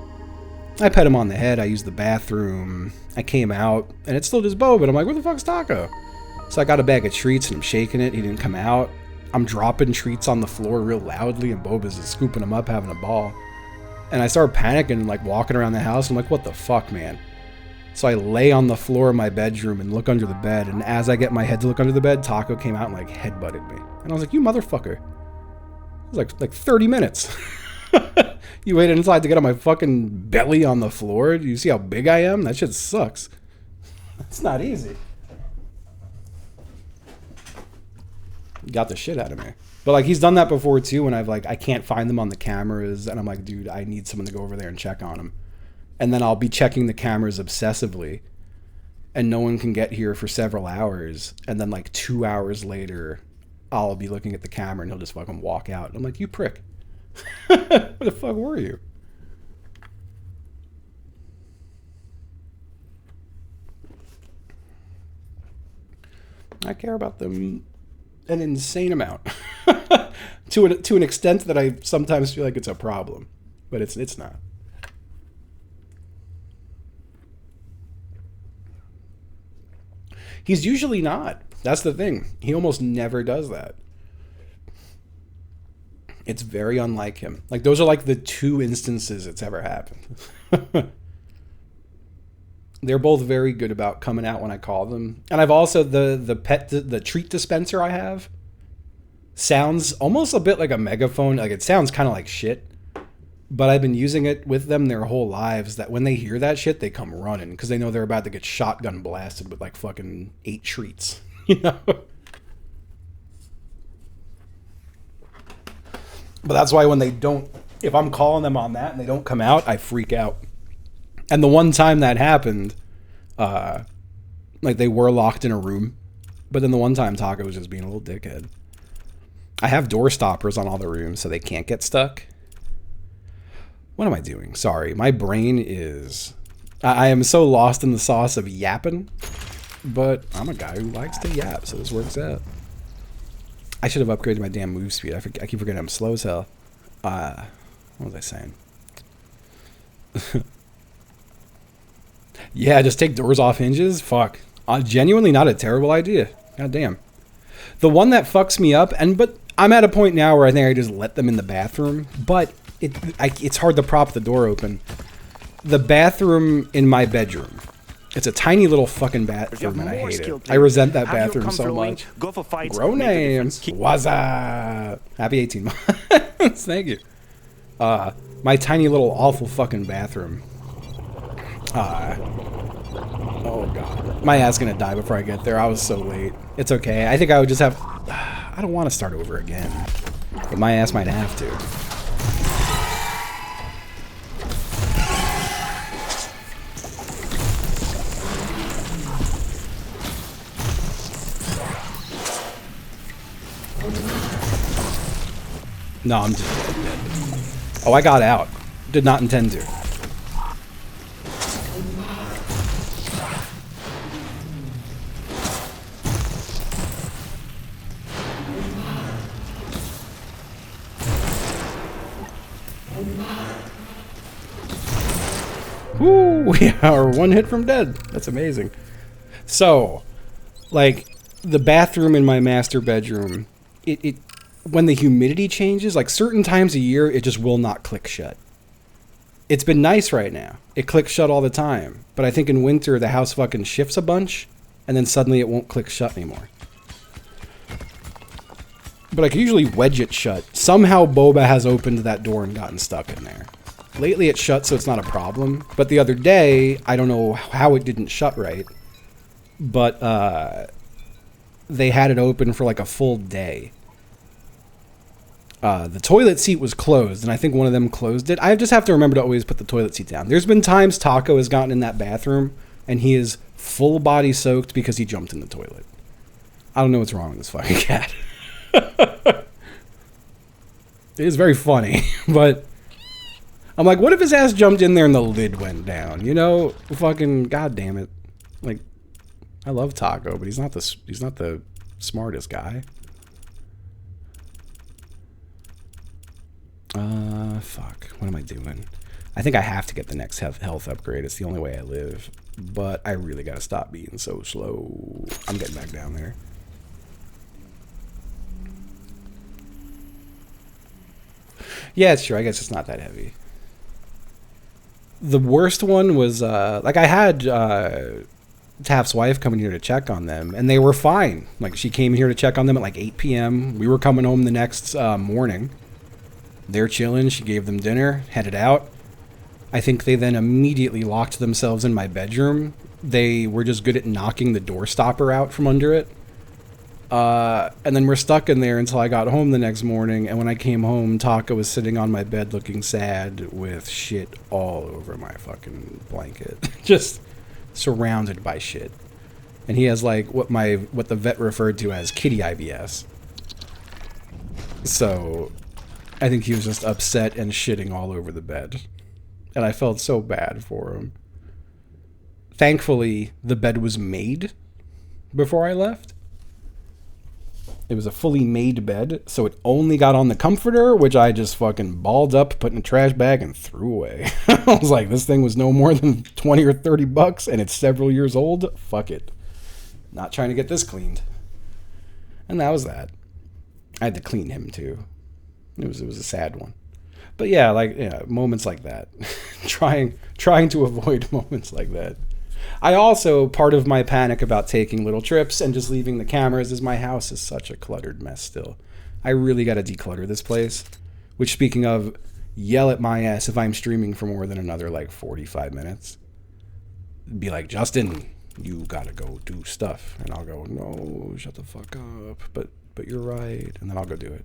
I pet him on the head, I used the bathroom, I came out, and it's still just Boba, and I'm like, where the fuck's Taco? So I got a bag of treats, and I'm shaking it, he didn't come out. I'm dropping treats on the floor real loudly, and Boba's just scooping them up, having a ball. And I start panicking and like walking around the house. I'm like, what the fuck, man? So I lay on the floor of my bedroom and look under the bed. And as I get my head to look under the bed, Taco came out and like headbutted me. And I was like, you motherfucker. It was like 30 minutes. You waited inside to get on my fucking belly on the floor? Do you see how big I am? That shit sucks. It's not easy. got the shit out of me. But like he's done that before too when I've like I can't find them on the cameras and I'm like, dude, I need someone to go over there and check on them. And then I'll be checking the cameras obsessively and no one can get here for several hours, and then like 2 hours later I'll be looking at the camera and he'll just fucking walk out. And I'm like, you prick. Where the fuck were you? I care about them an insane amount. to an extent that I sometimes feel like it's a problem. But it's not. He's usually not. That's the thing. He almost never does that. It's very unlike him. Like those are like the 2 instances it's ever happened. They're both very good about coming out when I call them. And I've also the treat dispenser I have sounds almost a bit like a megaphone. Like it sounds kind of like shit. But I've been using it with them their whole lives, that when they hear that shit, they come running because they know they're about to get shotgun blasted with like fucking 8 treats, you know? But that's why when they don't, if I'm calling them on that and they don't come out, I freak out. And the one time that happened, like they were locked in a room, but then the one time Taco was just being a little dickhead. I have door stoppers on all the rooms so they can't get stuck. What am I doing? Sorry, my brain is... I am so lost in the sauce of yapping, but I'm a guy who likes to yap, so this works out. I should have upgraded my damn move speed. I keep forgetting I'm slow as hell. What was I saying? Yeah, just take doors off hinges? Fuck. Genuinely not a terrible idea. God damn. The one that fucks me up, but I'm at a point now where I think I just let them in the bathroom, but it's hard to prop the door open. The bathroom in my bedroom. It's a tiny little fucking bathroom and I hate it. I resent that bathroom so much. Go for fights. Grow names. What's up? Happy 18 months. Thank you. My tiny little awful fucking bathroom. Oh god. My ass gonna die before I get there. I was so late. It's okay. I think I would just have... I don't want to start over again. But my ass might have to. No, I'm just dead. Oh, I got out. Did not intend to. Woo! We are 1 hit from dead. That's amazing. So, like, the bathroom in my master bedroom, it when the humidity changes, like certain times a year, it just will not click shut. It's been nice right now. It clicks shut all the time. But I think in winter, the house fucking shifts a bunch, and then suddenly it won't click shut anymore. But I can usually wedge it shut. Somehow Boba has opened that door and gotten stuck in there. Lately it's shut, so it's not a problem. But the other day, I don't know how it didn't shut right, but they had it open for like a full day. The toilet seat was closed, and I think one of them closed it. I just have to remember to always put the toilet seat down. There's been times Taco has gotten in that bathroom, and he is full body soaked because he jumped in the toilet. I don't know what's wrong with this fucking cat. It is very funny, but I'm like, what if his ass jumped in there and the lid went down? You know, fucking goddamn it. Like, I love Taco, but he's not the smartest guy. Fuck. What am I doing? I think I have to get the next health upgrade. It's the only way I live. But I really gotta stop being so slow. I'm getting back down there. Yeah, it's true. I guess it's not that heavy. The worst one was, like I had, Taft's wife coming here to check on them, and they were fine. Like, she came here to check on them at like 8 p.m. We were coming home the next morning. They're chilling. She gave them dinner, headed out. I think they then immediately locked themselves in my bedroom. They were just good at knocking the door stopper out from under it. And then we're stuck in there until I got home the next morning. And when I came home, Taka was sitting on my bed looking sad with shit all over my fucking blanket. Just surrounded by shit. And he has like what the vet referred to as kitty IBS. So I think he was just upset and shitting all over the bed. And I felt so bad for him. Thankfully, the bed was made before I left. It was a fully made bed, so it only got on the comforter, which I just fucking balled up, put in a trash bag, and threw away. I was like, this thing was no more than 20 or 30 bucks, and it's several years old. Fuck it. Not trying to get this cleaned. And that was that. I had to clean him, too. It was a sad one. But yeah, like, yeah, moments like that. trying to avoid moments like that. I also, part of my panic about taking little trips and just leaving the cameras is my house is such a cluttered mess still. I really got to declutter this place. Which, speaking of, yell at my ass if I'm streaming for more than another, like, 45 minutes. Be like, Justin, you got to go do stuff. And I'll go, no, shut the fuck up. But you're right. And then I'll go do it.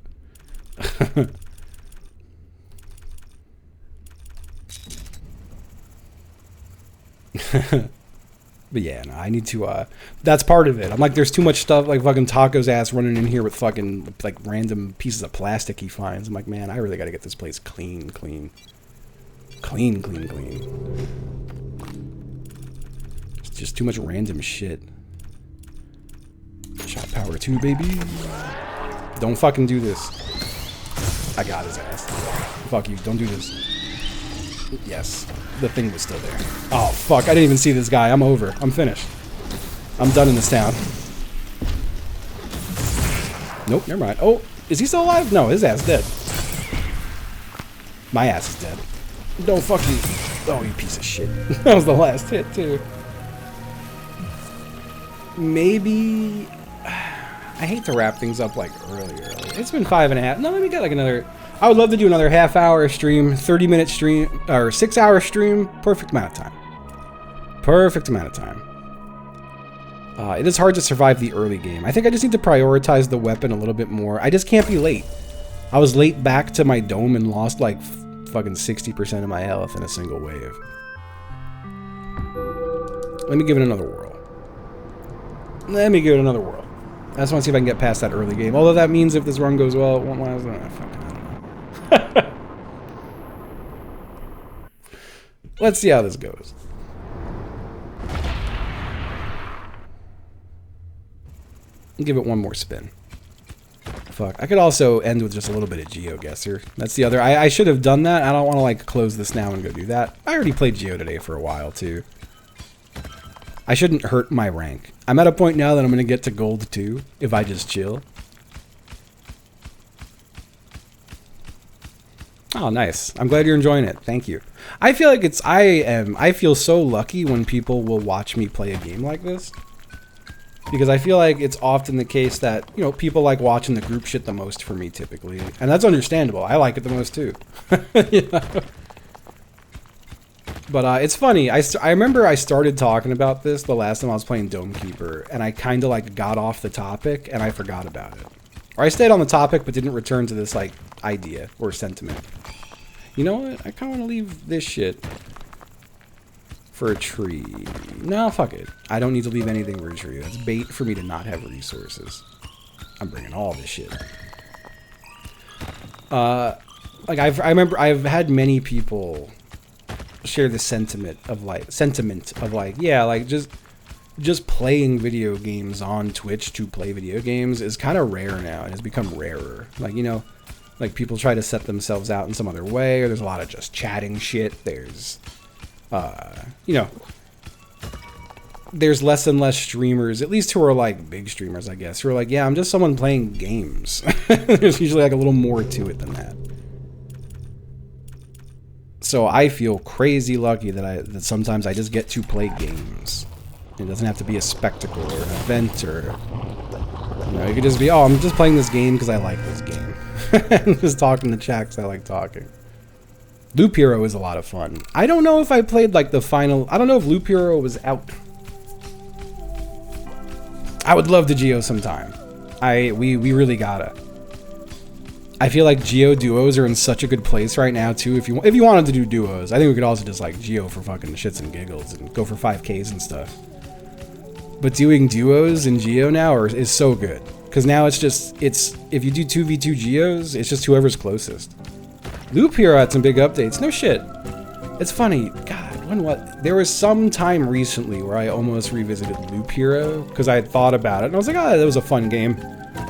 But yeah, no, I need to, that's part of it. I'm like, there's too much stuff, like fucking Taco's ass running in here with fucking, like, random pieces of plastic he finds. I'm like, man, I really gotta get this place clean. It's just too much random shit. Shot power 2, baby. Don't fucking do this. I got his ass. Fuck you, don't do this. Yes, the thing was still there. Oh, fuck, I didn't even see this guy. I'm over. I'm finished. I'm done in this town. Nope, never mind. Oh, is he still alive? No, his ass is dead. My ass is dead. Don't fuck you. Oh, you piece of shit. That was the last hit, too. Maybe... I hate to wrap things up, like, earlier. It's been 5.5. No, let me get, like, another... I would love to do another half-hour stream, 30-minute stream, or 6-hour stream. Perfect amount of time. Perfect amount of time. It is hard to survive the early game. I think I just need to prioritize the weapon a little bit more. I just can't be late. I was late back to my dome and lost like fucking 60% of my health in a single wave. Let me give it another whirl. I just want to see if I can get past that early game. Although that means if this run goes well, it won't last. Fucking, I don't know. Let's see how this goes. Give it one more spin. Fuck. I could also end with just a little bit of GeoGuessr. That's the other... I should have done that. I don't want to, like, close this now and go do that. I already played Geo today for a while, too. I shouldn't hurt my rank. I'm at a point now that I'm going to get to gold 2 if I just chill. Oh, nice. I'm glad you're enjoying it. Thank you. I feel like I feel so lucky when people will watch me play a game like this. Because I feel like it's often the case that, you know, people like watching the group shit the most for me, typically. And that's understandable. I like it the most, too. You know? But it's funny. I remember I started talking about this the last time I was playing Dome Keeper. And I kind of, like, got off the topic and I forgot about it. Or I stayed on the topic but didn't return to this, like, idea or sentiment. You know what? I kind of want to leave this shit for a tree. No, fuck it. I don't need to leave anything for a tree. That's bait for me to not have resources. I'm bringing all this shit. Like I remember I've had many people share the sentiment of like, yeah, like just playing video games on Twitch to play video games is kind of rare now. It has become rarer. Like, you know, like people try to set themselves out in some other way, or there's a lot of just chatting shit. There's, you know, there's less and less streamers, at least who are like big streamers, I guess, who are like, yeah, I'm just someone playing games. There's usually like a little more to it than that. So I feel crazy lucky that sometimes I just get to play games. It doesn't have to be a spectacle or an event, or, you know, it could just be, oh, I'm just playing this game because I like this game. And just talking to chat because I like talking. Loop Hero is a lot of fun. I don't know if I played like the final, I don't know if Loop Hero was out. I would love to Geo sometime. We really gotta. I feel like Geo duos are in such a good place right now too. If you wanted to do duos, I think we could also just like Geo for fucking shits and giggles and go for 5Ks and stuff. But doing duos in Geo now is so good because now it's if you do 2v2 Geos, it's just whoever's closest. Loop Hero had some big updates. No shit. It's funny. God, there was some time recently where I almost revisited Loop Hero because I had thought about it and I was like, that was a fun game.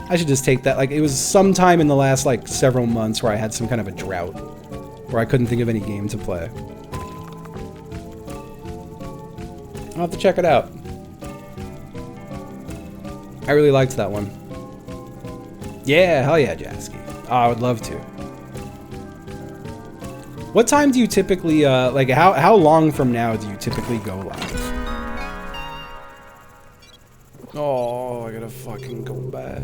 I should just take that. Like, it was sometime in the last, like, several months where I had some kind of a drought. Where I couldn't think of any game to play. I'll have to check it out. I really liked that one. Yeah, hell yeah, Jasky. Oh, I would love to. What time do you typically, like, how long from now do you typically go live? Oh, I gotta fucking go back.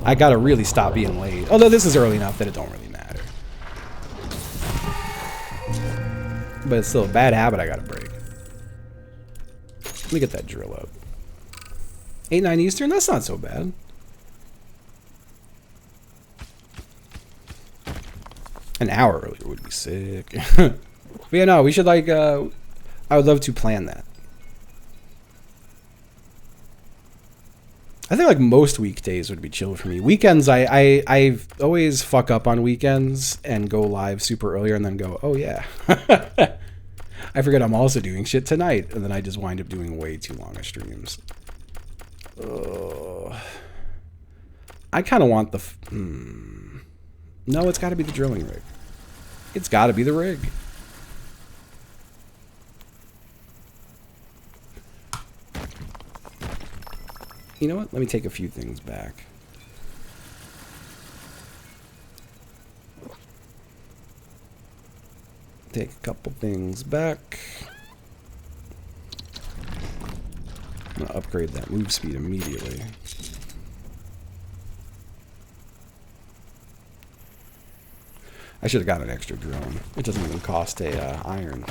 I gotta really stop being late. Although this is early enough that it don't really matter. But it's still a bad habit I gotta break. Let me get that drill up. 8, 9 Eastern? That's not so bad. An hour earlier would be sick. But yeah, no, we should like, I would love to plan that. I think like most weekdays would be chill for me. Weekends, I always fuck up on weekends and go live super earlier and then go, oh yeah. I forget I'm also doing shit tonight. And then I just wind up doing way too long of streams. I kind of want the... No, it's got to be the drilling rig. It's got to be the rig. You know what? Let me take a few things back. Take a couple things back. I'm going to upgrade that move speed immediately. I should have got an extra drone. It doesn't even cost a iron.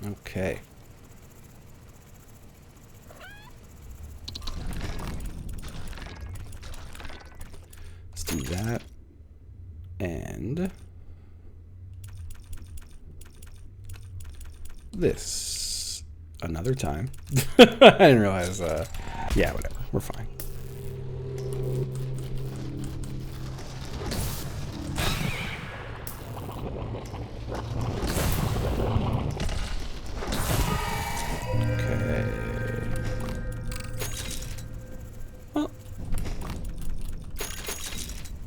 Okay. Let's do that. And this another time. I didn't realize, yeah, whatever. We're fine.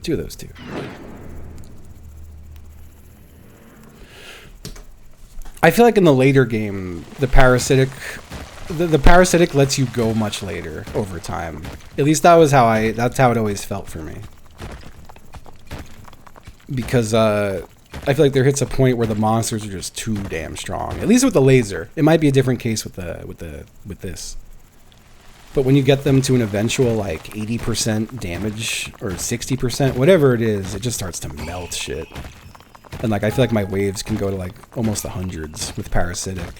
Two of those two. I feel like in the later game, the parasitic lets you go much later over time. At least that's how it always felt for me. Because I feel like there hits a point where the monsters are just too damn strong. At least with the laser. It might be a different case with this. But when you get them to an eventual, like, 80% damage, or 60%, whatever it is, it just starts to melt shit. And, like, I feel like my waves can go to, like, almost the hundreds with Parasitic.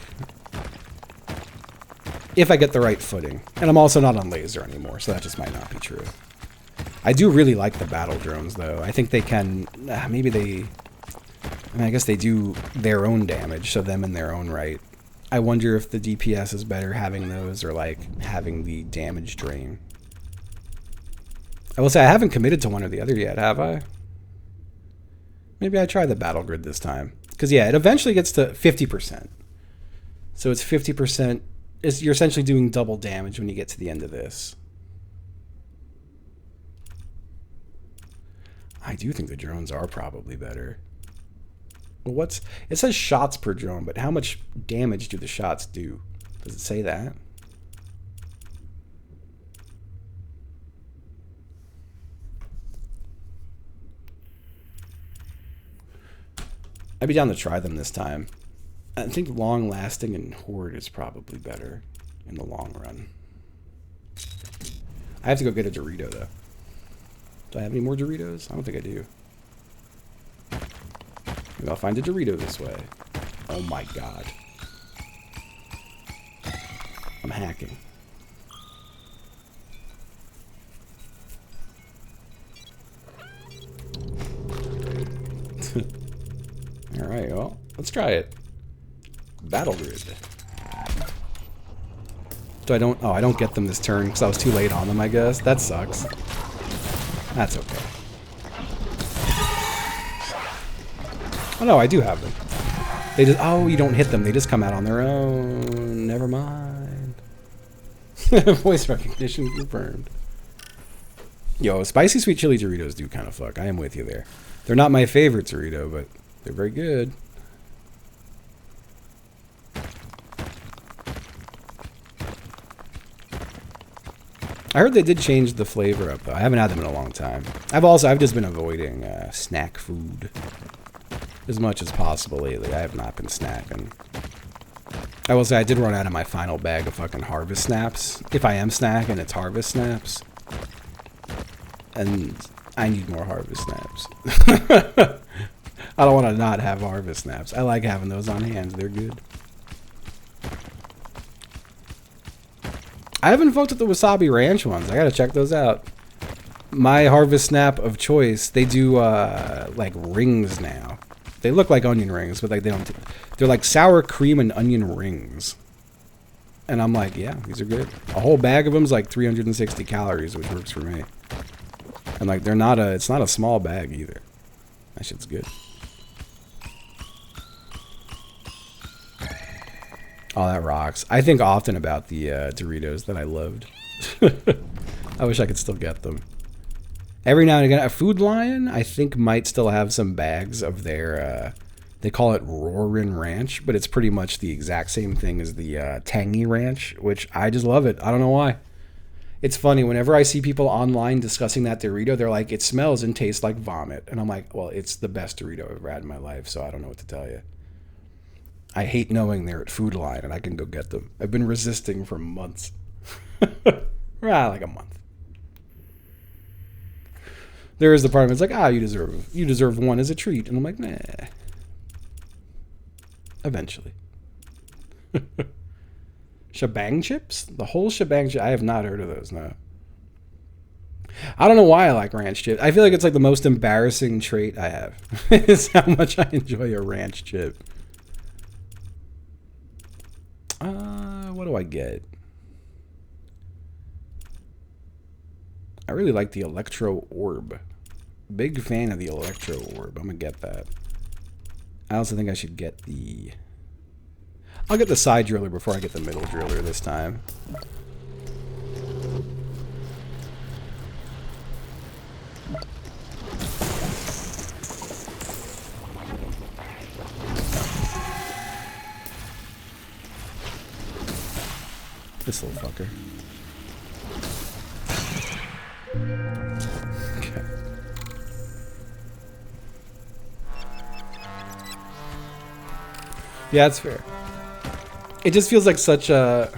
If I get the right footing. And I'm also not on laser anymore, so that just might not be true. I do really like the battle drones, though. I think they can... maybe they... I mean, I guess they do their own damage, so them in their own right. I wonder if the DPS is better having those or like having the damage drain. I will say I haven't committed to one or the other yet, have I? Maybe I try the battle grid this time. Because yeah, it eventually gets to 50%. So it's 50%. You're essentially doing double damage when you get to the end of this. I do think the drones are probably better. Well, it says shots per drone, but how much damage do the shots do? Does it say that? I'd be down to try them this time. I think long lasting and horde is probably better in the long run. I have to go get a Dorito though. Do I have any more Doritos? I don't think I do. Maybe I'll find a Dorito this way. Oh my god. I'm hacking. Alright, well, let's try it. Battle Grid. I don't get them this turn because I was too late on them, I guess. That sucks. That's okay. Oh no, I do have them. They just, oh, you don't hit them. They just come out on their own. Never mind. Voice recognition confirmed. Yo, spicy sweet chili Doritos do kind of fuck. I am with you there. They're not my favorite Dorito, but they're very good. I heard they did change the flavor up though. I haven't had them in a long time. I've just been avoiding snack food as much as possible lately. I have not been snacking. I will say I did run out of my final bag of fucking Harvest Snaps. If I am snacking, it's Harvest Snaps. And I need more Harvest Snaps. I don't want to not have Harvest Snaps. I like having those on hand. They're good. I haven't fucked with the Wasabi Ranch ones. I gotta check those out. My Harvest Snap of choice, they do like rings now. They look like onion rings, but like they don't. They're like sour cream and onion rings. And I'm like, yeah, these are good. A whole bag of them is like 360 calories, which works for me. And like they're not it's not a small bag either. That shit's good. Oh, that rocks. I think often about the Doritos that I loved. I wish I could still get them. Every now and again, a Food Lion, I think, might still have some bags of their, they call it Roarin' Ranch, but it's pretty much the exact same thing as the Tangy Ranch, which I just love it. I don't know why. It's funny, whenever I see people online discussing that Dorito, they're like, it smells and tastes like vomit. And I'm like, well, it's the best Dorito I've ever had in my life, so I don't know what to tell you. I hate knowing they're at Food Lion and I can go get them. I've been resisting for months. Like a month. There is the part of it's like, you deserve one as a treat. And I'm like, nah. Eventually. Shebang chips? The whole shebang chip? I have not heard of those, no. I don't know why I like ranch chips. I feel like it's like the most embarrassing trait I have. It's how much I enjoy a ranch chip. What do I get? I really like the Electro Orb. Big fan of the Electro Orb. I'm gonna get that. I also think I should get the... I'll get the side driller before I get the middle driller this time. This little fucker. Okay. Yeah, that's fair. It just feels like such a...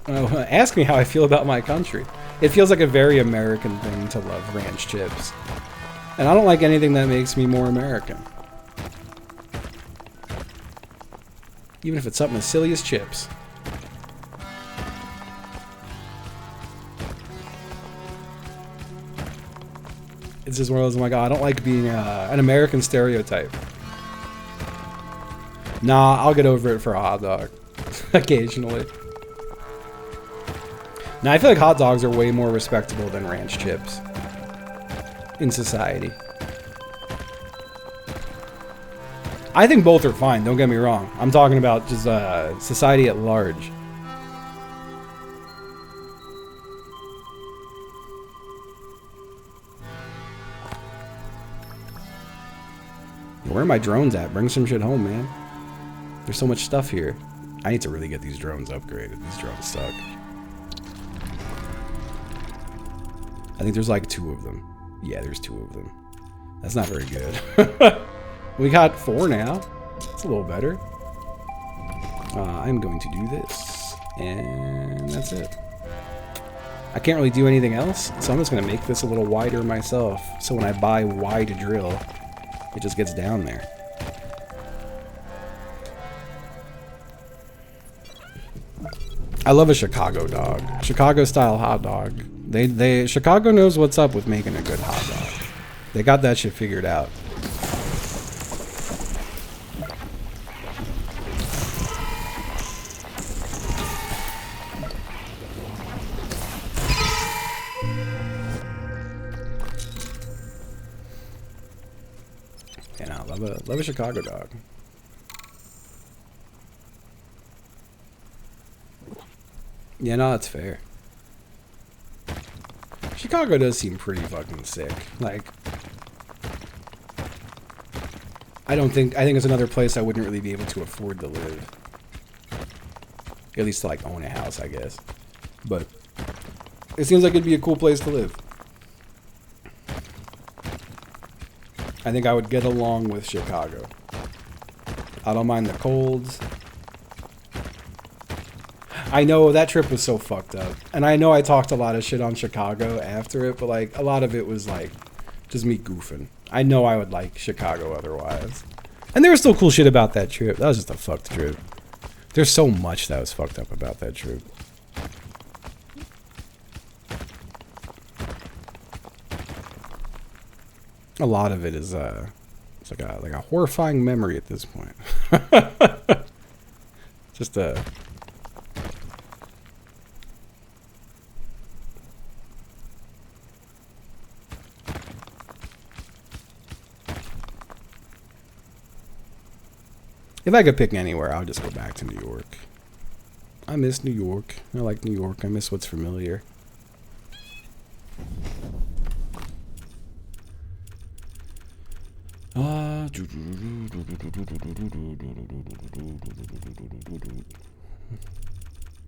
ask me how I feel about my country. It feels like a very American thing to love ranch chips. And I don't like anything that makes me more American. Even if it's something as silly as chips. It's just one of those, oh my god, I don't like being an American stereotype. Nah, I'll get over it for a hot dog. Occasionally. Now, I feel like hot dogs are way more respectable than ranch chips. In society. I think both are fine, don't get me wrong. I'm talking about just society at large. Where are my drones at? Bring some shit home, man. There's so much stuff here. I need to really get these drones upgraded. These drones suck. I think there's like 2 of them. Yeah, there's 2 of them. That's not very good. We got 4 now. It's a little better. I'm going to do this. And that's it. I can't really do anything else, so I'm just going to make this a little wider myself. So when I buy wide drill, it just gets down there. I love a Chicago dog. Chicago style hot dog. Chicago knows what's up with making a good hot dog. They got that shit figured out. And I love a Chicago dog. Yeah, no, that's fair. Chicago does seem pretty fucking sick. Like, I think it's another place I wouldn't really be able to afford to live. At least to like own a house, I guess. But it seems like it'd be a cool place to live. I think I would get along with Chicago. I don't mind the colds. I know that trip was so fucked up. And I know I talked a lot of shit on Chicago after it, but like a lot of it was like just me goofing. I know I would like Chicago otherwise. And there was still cool shit about that trip. That was just a fucked trip. There's so much that was fucked up about that trip. A lot of it is it's like a horrifying memory at this point. Just a If I could pick anywhere, I would just go back to New York. I miss New York. I like New York. I miss what's familiar.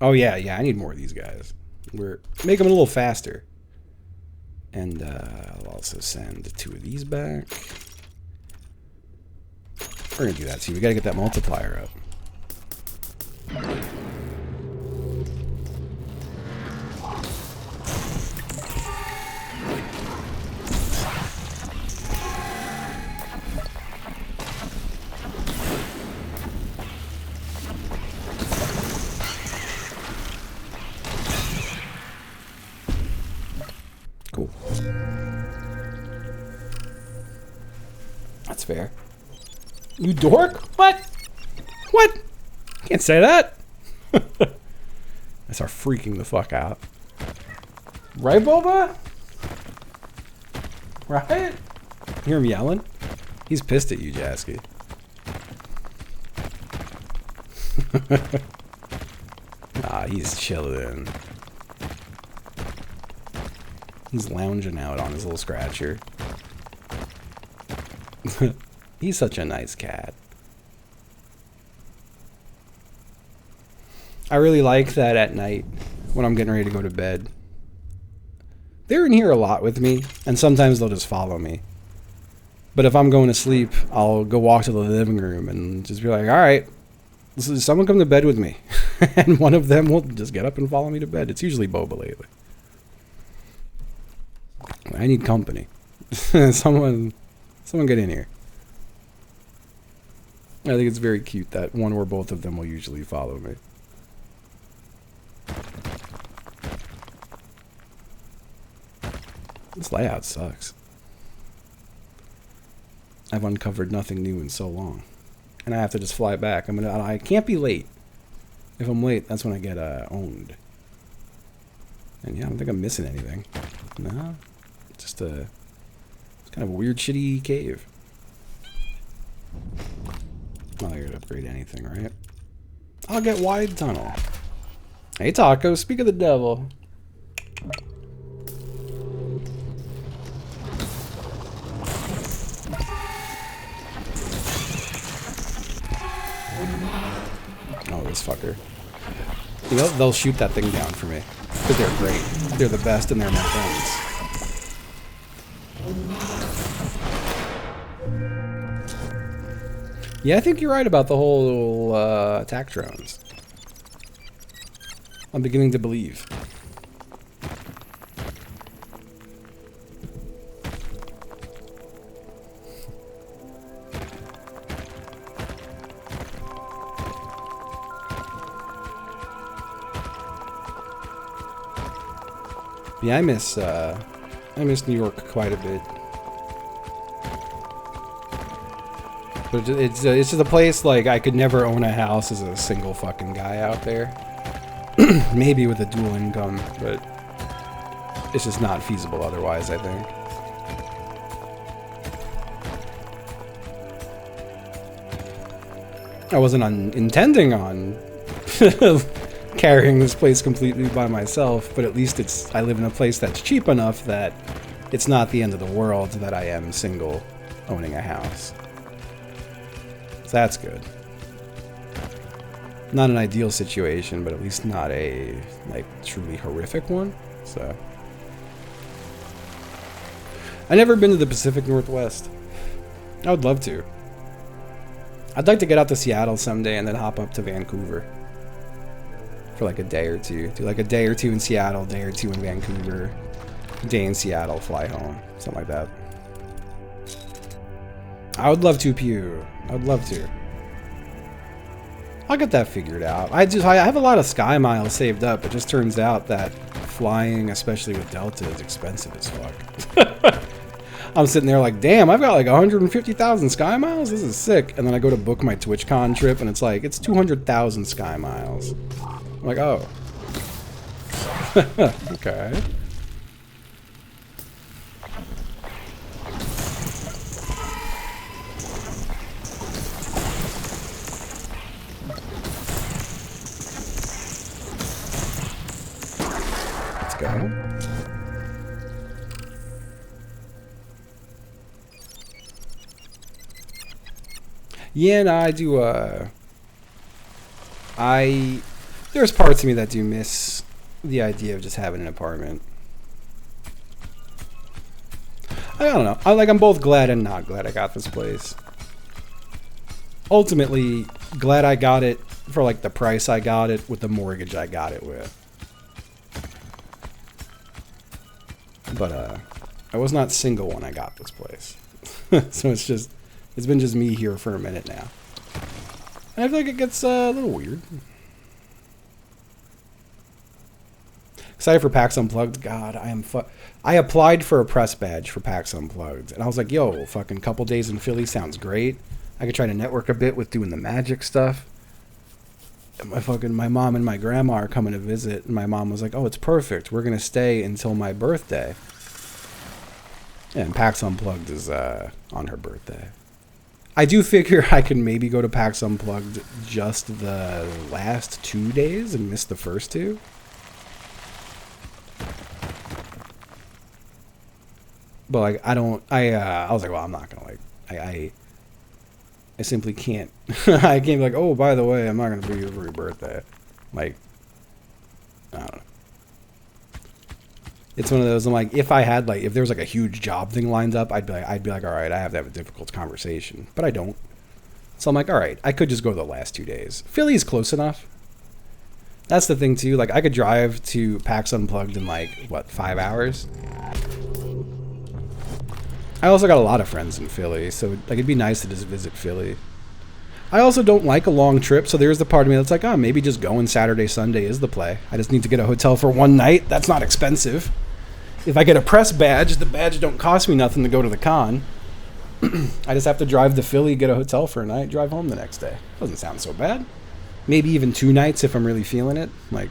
Oh yeah, I need more of these guys. Make them a little faster. And I'll also send 2 of these back. We're gonna do that. See, we gotta get that multiplier up. Cool. That's fair. You dork? What? What? Can't say that. I start freaking the fuck out. Right, Boba? Right? You hear him yelling? He's pissed at you, Jasky. Nah, he's chilling. He's lounging out on his little scratcher. He's such a nice cat. I really like that at night when I'm getting ready to go to bed. They're in here a lot with me, and sometimes they'll just follow me. But if I'm going to sleep, I'll go walk to the living room and just be like, all right, someone come to bed with me. And one of them will just get up and follow me to bed. It's usually Boba lately. I need company. Someone get in here. I think it's very cute that one or both of them will usually follow me. This layout sucks. I've uncovered nothing new in so long. And I have to just fly back. I can't be late. If I'm late, that's when I get owned. And yeah, I don't think I'm missing anything. No. It's kind of a weird, shitty cave. Not here to upgrade anything, right? I'll get wide tunnel. Hey, Taco, speak of the devil. Oh, this fucker. You know, they'll shoot that thing down for me. Because they're great. They're the best and they're my friends. Yeah, I think you're right about the whole attack drones. I'm beginning to believe. Yeah, I miss New York quite a bit. But it's just a place like I could never own a house as a single fucking guy out there. Maybe with a dual income, but it's just not feasible otherwise, I think. I wasn't intending on carrying this place completely by myself, but at least I live in a place that's cheap enough that it's not the end of the world that I am single owning a house. So that's good. Not an ideal situation, but at least not a like truly horrific one. So I've never been to the Pacific Northwest. I would love to. I'd like to get out to Seattle someday and then hop up to Vancouver for like a day or two. Do like a day or two in Seattle, day or two in Vancouver, day in Seattle, fly home, something like that. I would love to, Pew. I would love to. I'll get that figured out. I have a lot of Sky Miles saved up. It just turns out that flying, especially with Delta, is expensive as fuck. I'm sitting there like, damn, I've got like 150,000 Sky Miles? This is sick. And then I go to book my TwitchCon trip, and it's like, it's 200,000 Sky Miles. I'm like, oh. Okay. Let's go. Yeah, no, I do, there's parts of me that do miss the idea of just having an apartment. I don't know. I'm both glad and not glad I got this place. Ultimately, glad I got it for, like, the price I got it with the mortgage I got it with. But, I was not single when I got this place. So it's been just me here for a minute now. And I feel like it gets a little weird. Excited for PAX Unplugged. God, I applied for a press badge for PAX Unplugged. And I was like, yo, fucking couple days in Philly sounds great. I could try to network a bit with doing the magic stuff. And my mom and my grandma are coming to visit. And my mom was like, oh, it's perfect. We're going to stay until my birthday. And PAX Unplugged is on her birthday. I do figure I can maybe go to PAX Unplugged just the last 2 days and miss the first two. But like I was like, well, I'm not gonna I simply can't. I can't be like, oh, by the way, I'm not gonna be here for your birthday. Like, I don't know. It's one of those. I'm like, if there was like a huge job thing lined up, I'd be like, all right, I have to have a difficult conversation, but I don't. So I'm like, all right, I could just go the last 2 days. Philly is close enough. That's the thing too. Like, I could drive to PAX Unplugged in like 5 hours. I also got a lot of friends in Philly, so like it'd be nice to just visit Philly. I also don't like a long trip, so there's the part of me that's like, oh, maybe just going Saturday, Sunday is the play. I just need to get a hotel for one night. That's not expensive. If I get a press badge, the badge don't cost me nothing to go to the con. I just have to drive to Philly, get a hotel for a night, drive home the next day. Doesn't sound so bad. Maybe even 2 nights if I'm really feeling it. Like,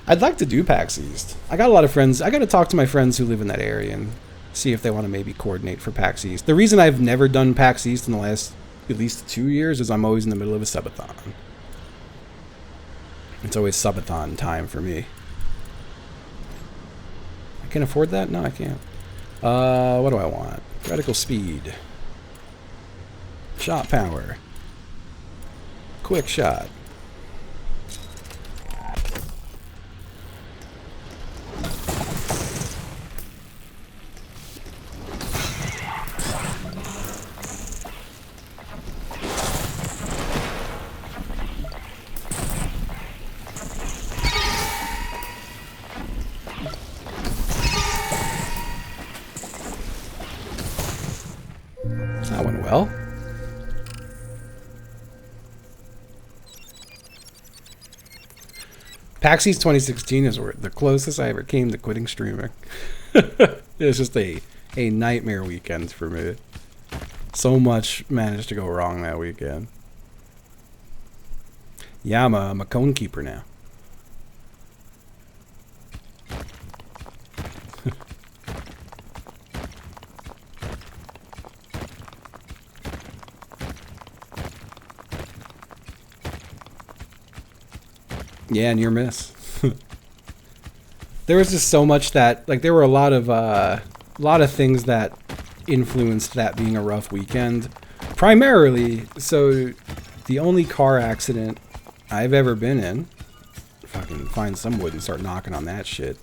I'd like to do PAX East. I got a lot of friends. I got to talk to my friends who live in that area and see if they want to maybe coordinate for PAX East. The reason I've never done PAX East in the last at least 2 years is I'm always in the middle of a subathon. It's always subathon time for me. I can afford that? No, I can't. What do I want? Radical speed. Shot power. Quick shot. That went well. PAX East 2016 is the closest I ever came to quitting streaming. It was just a nightmare weekend for me. So much managed to go wrong that weekend. Yeah, I'm a cone keeper now. Yeah, near miss. There was just so much that, like, there were a lot of things that influenced that being a rough weekend. Primarily, so the only car accident I've ever been in, if I can find some wood and start knocking on that shit,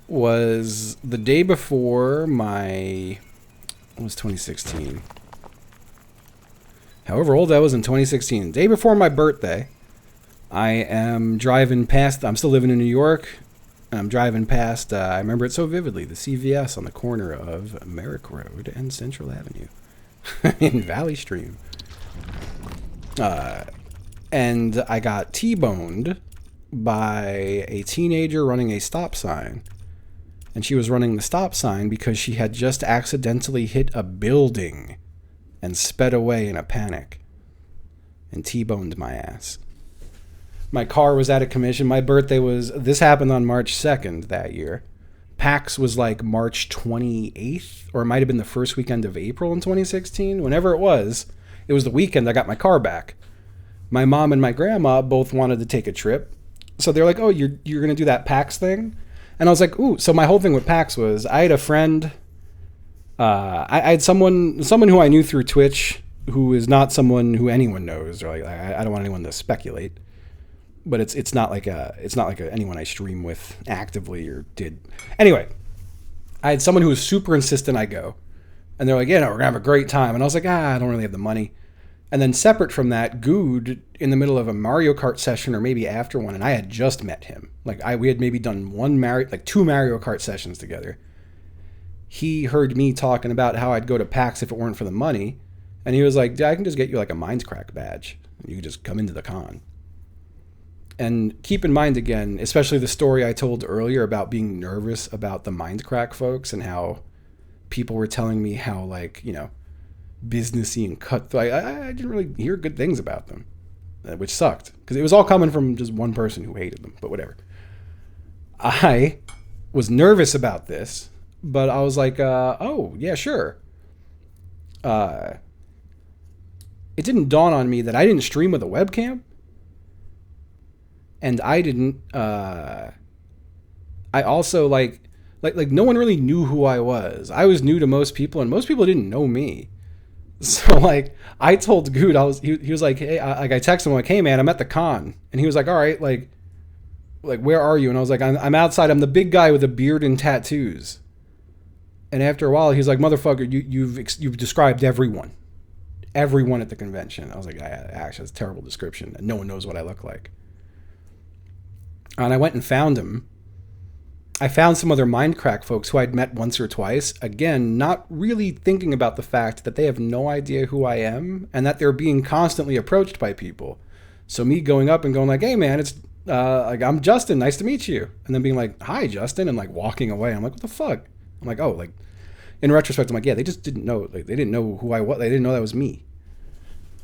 was the day before it was 2016. However old I was in 2016, day before my birthday, I am driving past, I'm still living in New York, and I'm driving past, I remember it so vividly, the CVS on the corner of Merrick Road and Central Avenue in Valley Stream. And I got T-boned by a teenager running a stop sign. And she was running the stop sign because she had just accidentally hit a building and sped away in a panic and T-boned my ass. My car was out of commission. My birthday this happened on March 2nd that year. PAX was like March 28th, or it might have been the first weekend of April in 2016. Whenever it was the weekend I got my car back. My mom and my grandma both wanted to take a trip. So they're like, oh, you're going to do that PAX thing? And I was like, ooh. So my whole thing with PAX was I had a friend, I had someone who I knew through Twitch who is not someone who anyone knows. Or like, I don't want anyone to speculate. But it's not like anyone I stream with actively or did. Anyway, I had someone who was super insistent I go. And they're like, yeah, no, we're going to have a great time. And I was like, I don't really have the money. And then separate from that, Good, in the middle of a Mario Kart session or maybe after one, and I had just met him. Like we had maybe done two Mario Kart sessions together. He heard me talking about how I'd go to PAX if it weren't for the money. And he was like, I can just get you like a Mindscrack badge. You can just come into the con. And keep in mind again, especially the story I told earlier about being nervous about the Mindcrack folks and how people were telling me how, like, you know, businessy and cutthroat. I didn't really hear good things about them, which sucked because it was all coming from just one person who hated them, but whatever. I was nervous about this, but I was like, oh, yeah, sure. It didn't dawn on me that I didn't stream with a webcam. And I didn't, I also, like no one really knew who I was. I was new to most people, and most people didn't know me. So, like, I told Good, he was like, hey, I texted him, like, hey, man, I'm at the con. And he was like, all right, like, where are you? And I was like, I'm outside. I'm the big guy with a beard and tattoos. And after a while, he's like, motherfucker, you've described everyone at the convention. I was like, actually, that's a terrible description. No one knows what I look like. And I went and found him. I found some other Mindcrack folks who I'd met once or twice. Again, not really thinking about the fact that they have no idea who I am and that they're being constantly approached by people. So me going up and going like, hey man, it's like, I'm Justin, nice to meet you. And then being like, hi Justin, and like walking away. I'm like, what the fuck? I'm like, oh, like in retrospect, I'm like, yeah, they just didn't know. Like, they didn't know who I was. They didn't know that was me.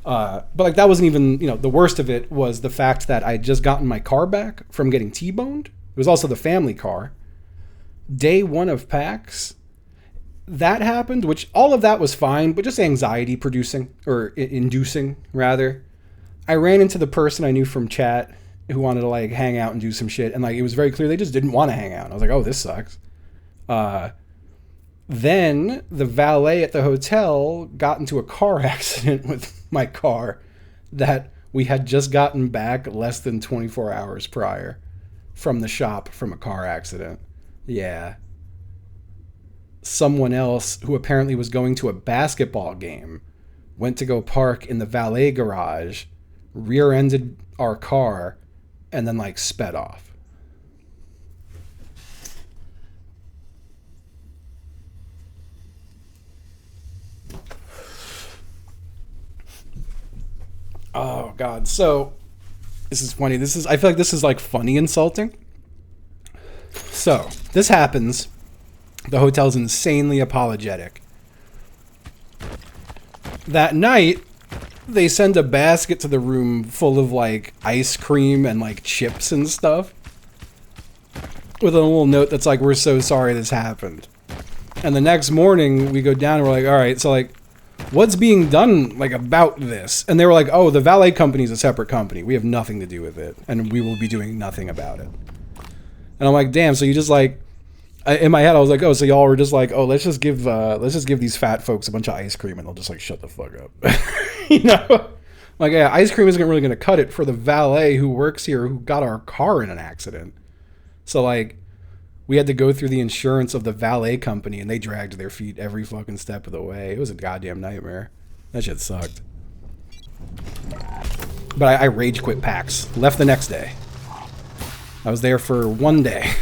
But like that wasn't even, you know, the worst of it was the fact that I had just gotten my car back from getting T-boned. It was also the family car. Day one of PAX, that happened, which all of that was fine, but just anxiety producing, or inducing, rather. I ran into the person I knew from chat who wanted to like hang out and do some shit, and like it was very clear they just didn't want to hang out. I was like, oh, this sucks. Then the valet at the hotel got into a car accident with my car that we had just gotten back less than 24 hours prior from the shop from a car accident. Yeah. Someone else who apparently was going to a basketball game went to go park in the valet garage, rear-ended our car, and then like sped off. Oh God. So This is funny. I feel like this is like funny insulting. So, this happens. The hotel's insanely apologetic. That night, they send a basket to the room full of like ice cream and like chips and stuff. With a little note that's like, we're so sorry this happened. And the next morning, we go down and we're like, all right, so like, what's being done like about this? And they were like, oh, the valet company is a separate company. We have nothing to do with it. And we will be doing nothing about it. And I'm like, damn, so you just like, in my head, I was like, oh, so y'all were just like, oh, let's just give these fat folks a bunch of ice cream and they'll just like shut the fuck up. You know? Like, yeah, ice cream isn't really going to cut it for the valet who works here who got our car in an accident. So like, we had to go through the insurance of the valet company and they dragged their feet every fucking step of the way. It was a goddamn nightmare. That shit sucked. But I rage quit PAX. Left the next day. I was there for 1 day.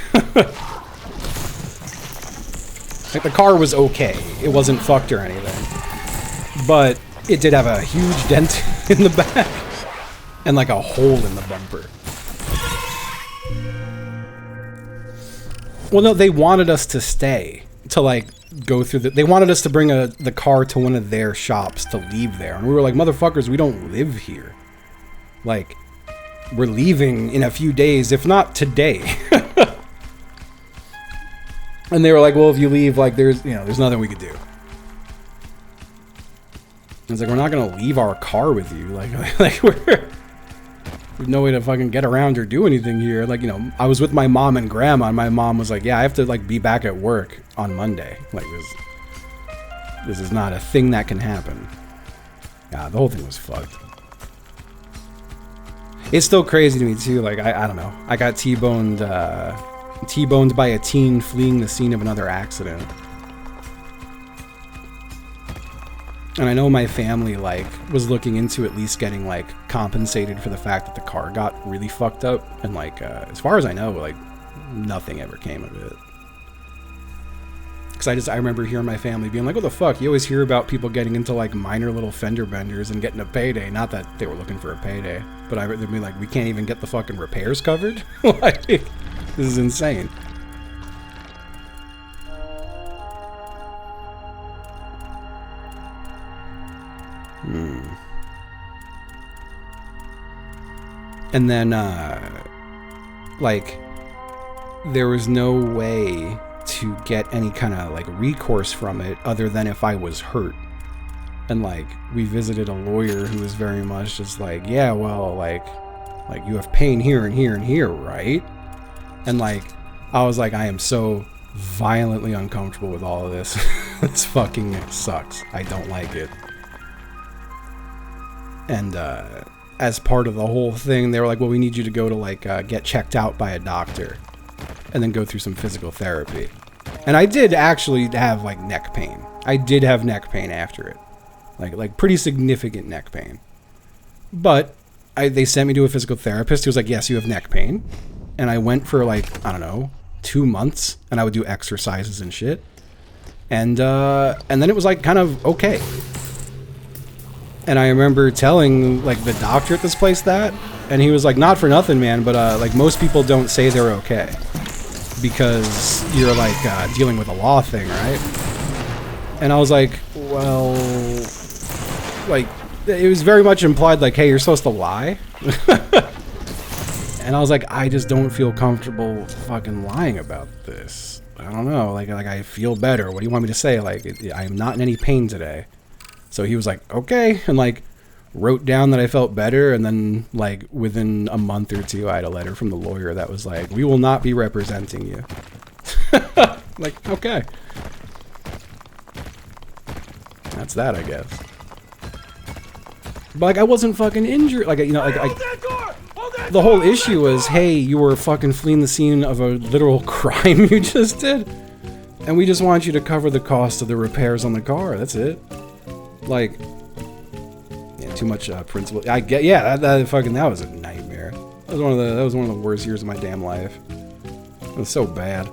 Like, the car was okay. It wasn't fucked or anything. But it did have a huge dent in the back. And, like, a hole in the bumper. Well, no, they wanted us to stay. To, like, go through the... They wanted us to bring the car to one of their shops to leave there. And we were like, motherfuckers, we don't live here. Like, we're leaving in a few days, if not today. And they were like, well, if you leave, like, there's nothing we could do. It's like, we're not going to leave our car with you. Like there's no way to fucking get around or do anything here. Like, you know, I was with my mom and grandma, and my mom was like, yeah, I have to, like, be back at work on Monday. Like, this is not a thing that can happen. Yeah, the whole thing was fucked. It's still crazy to me, too. Like, I don't know. I got T-boned by a teen fleeing the scene of another accident. And I know my family, like, was looking into at least getting, like, compensated for the fact that the car got really fucked up. And, like, as far as I know, like, nothing ever came of it. Because I remember hearing my family being like, what the fuck? You always hear about people getting into, like, minor little fender benders and getting a payday. Not that they were looking for a payday. But they'd be like, we can't even get the fucking repairs covered? Like, this is insane. And then, like, there was no way to get any kind of, like, recourse from it other than if I was hurt. And, like, we visited a lawyer who was very much just like, yeah, well, like you have pain here and here and here, right? And, like, I was like, I am so violently uncomfortable with all of this. This fucking sucks. I don't like it. And, as part of the whole thing, they were like, well, we need you to go to, like, get checked out by a doctor. And then go through some physical therapy. And I did actually have, like, neck pain. I did have neck pain after it. Like pretty significant neck pain. But they sent me to a physical therapist who was like, yes, you have neck pain. And I went for, like, I don't know, 2 months. And I would do exercises and shit. And then it was, like, kind of okay. And I remember telling, like, the doctor at this place that, and he was like, not for nothing, man, but, like, most people don't say they're okay. Because you're, like, dealing with a law thing, right? And I was like, well, like, it was very much implied, like, hey, you're supposed to lie. And I was like, I just don't feel comfortable fucking lying about this. I don't know, like I feel better. What do you want me to say? Like, I am not in any pain today. So he was like, okay, and, like, wrote down that I felt better, and then, like, within a month or two, I had a letter from the lawyer that was like, we will not be representing you. Like, okay. That's that, I guess. But, like, I wasn't fucking injured. Like, you know, like, the whole issue was, hey, you were fucking fleeing the scene of a literal crime you just did, and we just want you to cover the cost of the repairs on the car. That's it. Like, yeah, too much principle. I get, yeah, that was a nightmare. That was one of the worst years of my damn life. It was so bad.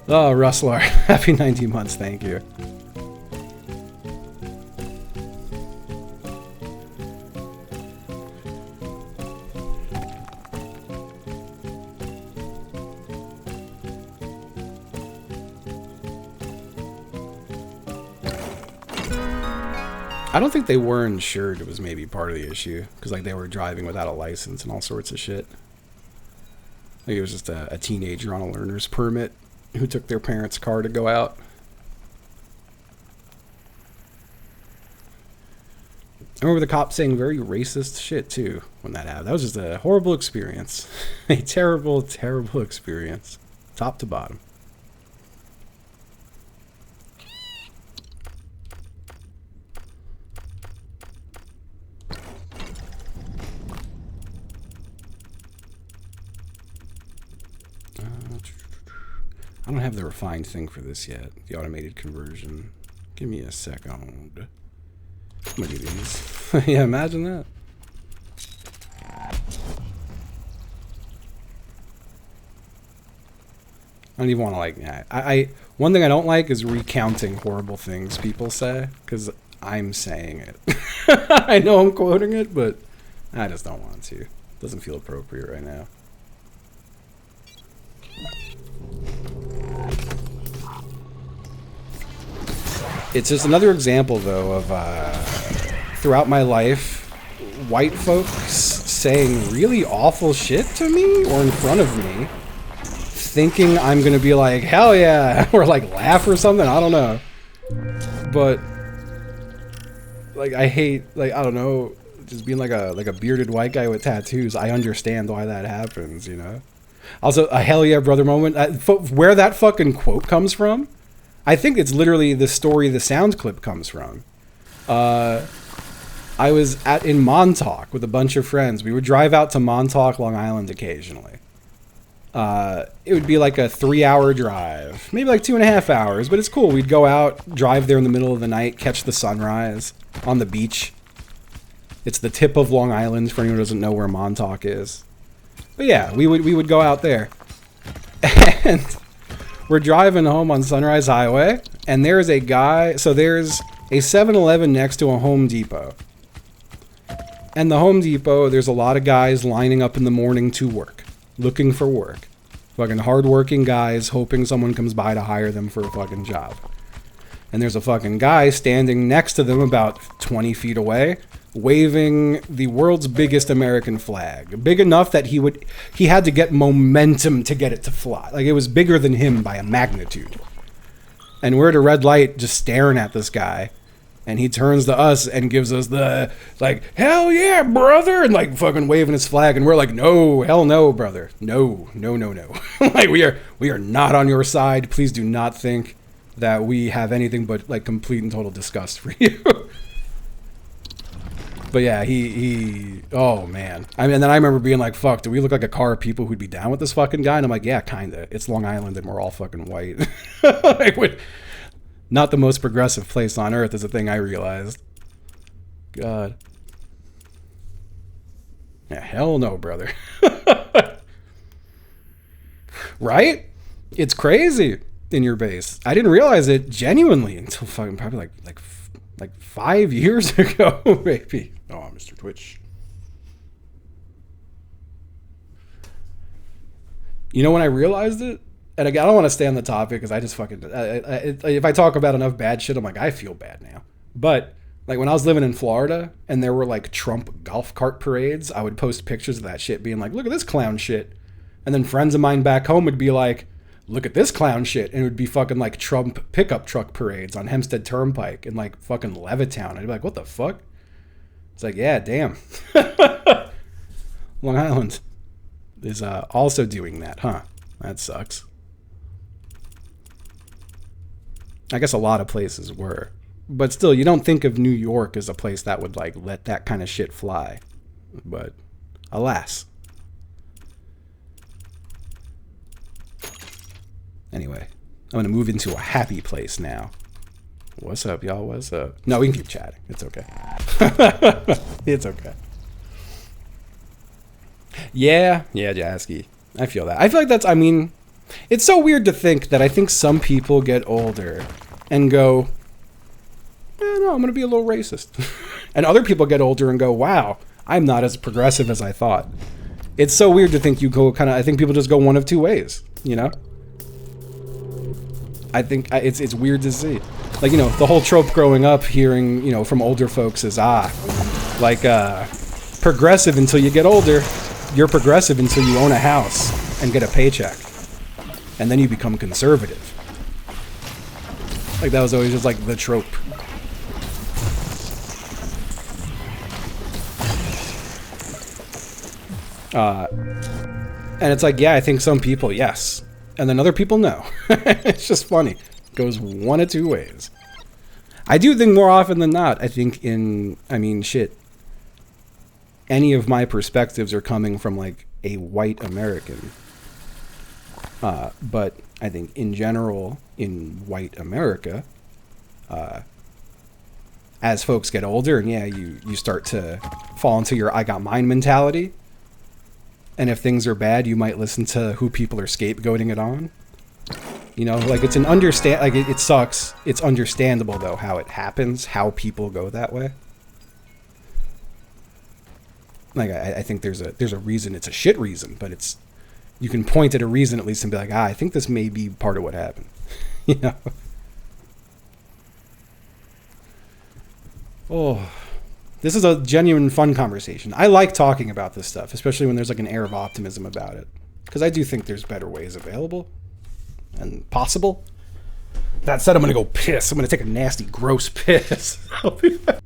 Oh, Rustler, happy 19 months, thank you. I don't think they were insured. It was maybe part of the issue. Because, like, they were driving without a license and all sorts of shit. Like, it was just a teenager on a learner's permit who took their parents' car to go out. I remember the cop saying very racist shit, too, when that happened. That was just a horrible experience. A terrible, terrible experience. Top to bottom. I don't have the refined thing for this yet. The automated conversion. Give me a second. I'm gonna do these. Yeah, imagine that. I don't even want to like. I one thing I don't like is recounting horrible things people say because I'm saying it. I know I'm quoting it, but I just don't want to. It doesn't feel appropriate right now. It's just another example, though, of throughout my life, white folks saying really awful shit to me or in front of me, thinking I'm going to be like, hell yeah, or like laugh or something. I don't know. But, like, I hate, like, I don't know, just being like a bearded white guy with tattoos. I understand why that happens, you know? Also, a hell yeah, brother moment. Where that fucking quote comes from, I think it's literally the story the sound clip comes from. I was in Montauk with a bunch of friends. We would drive out to Montauk, Long Island occasionally. It would be like a 3-hour drive, maybe like 2.5 hours, but it's cool. We'd go out, drive there in the middle of the night, catch the sunrise on the beach. It's the tip of Long Island for anyone who doesn't know where Montauk is. But yeah, we would go out there. And we're driving home on Sunrise Highway, and there's a guy, so there's a 7-Eleven next to a Home Depot. And the Home Depot, there's a lot of guys lining up in the morning to work, looking for work. Fucking hardworking guys hoping someone comes by to hire them for a fucking job. And there's a fucking guy standing next to them about 20 feet away, waving the world's biggest American flag. Big enough that he had to get momentum to get it to fly. Like, it was bigger than him by a magnitude. And we're at a red light just staring at this guy. And he turns to us and gives us the, like, hell yeah, brother! And, like, fucking waving his flag. And we're like, no, hell no, brother. No, no, no, no. Like, we are not on your side. Please do not think that we have anything but, like, complete and total disgust for you. But yeah, he oh man. I mean, and then I remember being like, fuck, do we look like a car of people who'd be down with this fucking guy? And I'm like, yeah, kinda. It's Long Island and we're all fucking white. Like, not the most progressive place on earth is a thing I realized. God. Yeah, hell no, brother. Right? It's crazy in your base. I didn't realize it genuinely until fucking probably like 5 years ago, maybe. Oh, Mr. Twitch. You know when I realized it? And again, I don't want to stay on the topic because I just fucking... if I talk about enough bad shit, I'm like, I feel bad now. But, like, when I was living in Florida and there were, like, Trump golf cart parades, I would post pictures of that shit being like, look at this clown shit. And then friends of mine back home would be like, look at this clown shit. And it would be fucking, like, Trump pickup truck parades on Hempstead Turnpike in, like, fucking Levittown. I'd be like, what the fuck? It's like, yeah, damn. Long Island is also doing that, huh? That sucks. I guess a lot of places were. But still, you don't think of New York as a place that would, like, let that kind of shit fly. But, alas. Anyway, I'm going to move into a happy place now. What's up, y'all? What's up? No, we can keep chatting. It's okay. It's okay. Yeah, Jasky. I feel that. I feel like that's, I mean, it's so weird to think that I think some people get older and go, no, I'm going to be a little racist. And other people get older and go, wow, I'm not as progressive as I thought. It's so weird to think you go kind of, I think people just go one of two ways, you know? I think it's weird to see. Like, you know, the whole trope growing up hearing, you know, from older folks is, progressive until you get older. You're progressive until you own a house and get a paycheck. And then you become conservative. Like, that was always just, like, the trope. And it's like, yeah, I think some people, yes. And then other people, no. It's just funny. It goes one of two ways. I do think more often than not, I think any of my perspectives are coming from, like, a white American. But I think in general, in white America, as folks get older, and yeah, you start to fall into your I got mine mentality. And if things are bad, you might listen to who people are scapegoating it on. You know, like, it's it sucks. It's understandable, though, how it happens, how people go that way. Like, I think there's a reason. It's a shit reason, but you can point at a reason at least and be like, I think this may be part of what happened. You know? Oh, this is a genuine fun conversation. I like talking about this stuff, especially when there's, like, an air of optimism about it. Because I do think there's better ways available and possible. That said, I'm going to go piss. I'm going to take a nasty, gross piss. I'll be back.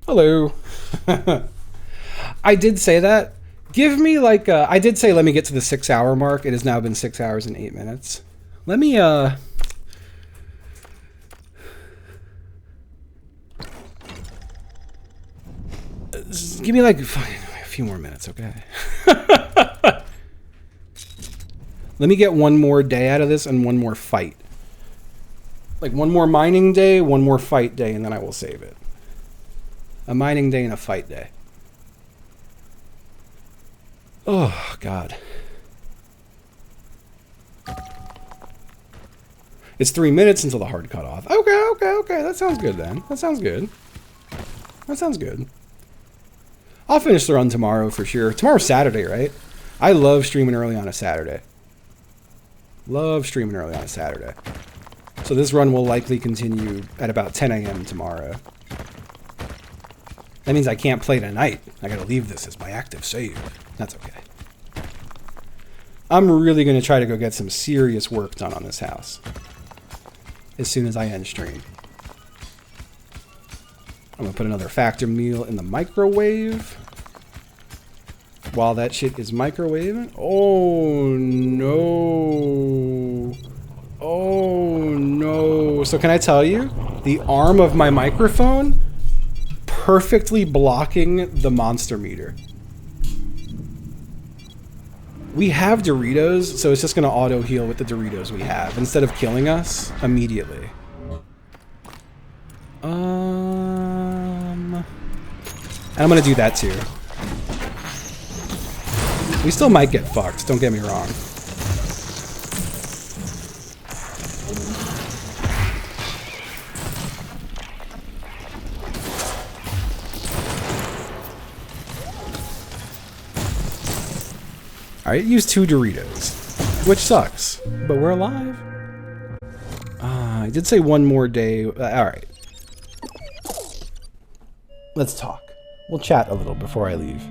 Hello. I did say that. Give me like I did say let me get to the 6 hour mark. It has now been 6 hours and 8 minutes. Let me give me like a few more minutes, okay? Let me get one more day out of this and one more fight. Like one more mining day, one more fight day, and then I will save it. A mining day and a fight day. Oh, God. It's 3 minutes until the hard cutoff. Okay. That sounds good then. That sounds good. I'll finish the run tomorrow for sure. Tomorrow's Saturday, right? I love streaming early on a Saturday. So this run will likely continue at about 10 a.m. tomorrow. That means I can't play tonight. I gotta leave this as my active save. That's okay. I'm really gonna try to go get some serious work done on this house as soon as I end stream. I'm gonna put another factor meal in the microwave. While that shit is microwaving. Oh no. So can I tell you? The arm of my microphone perfectly blocking the monster meter. We have Doritos, so it's just gonna auto heal with the Doritos we have instead of killing us immediately. And I'm gonna do that too. We still might get fucked, don't get me wrong. Alright, use 2 Doritos. Which sucks. But we're alive. I did say 1 more day. Alright. Let's talk. We'll chat a little before I leave.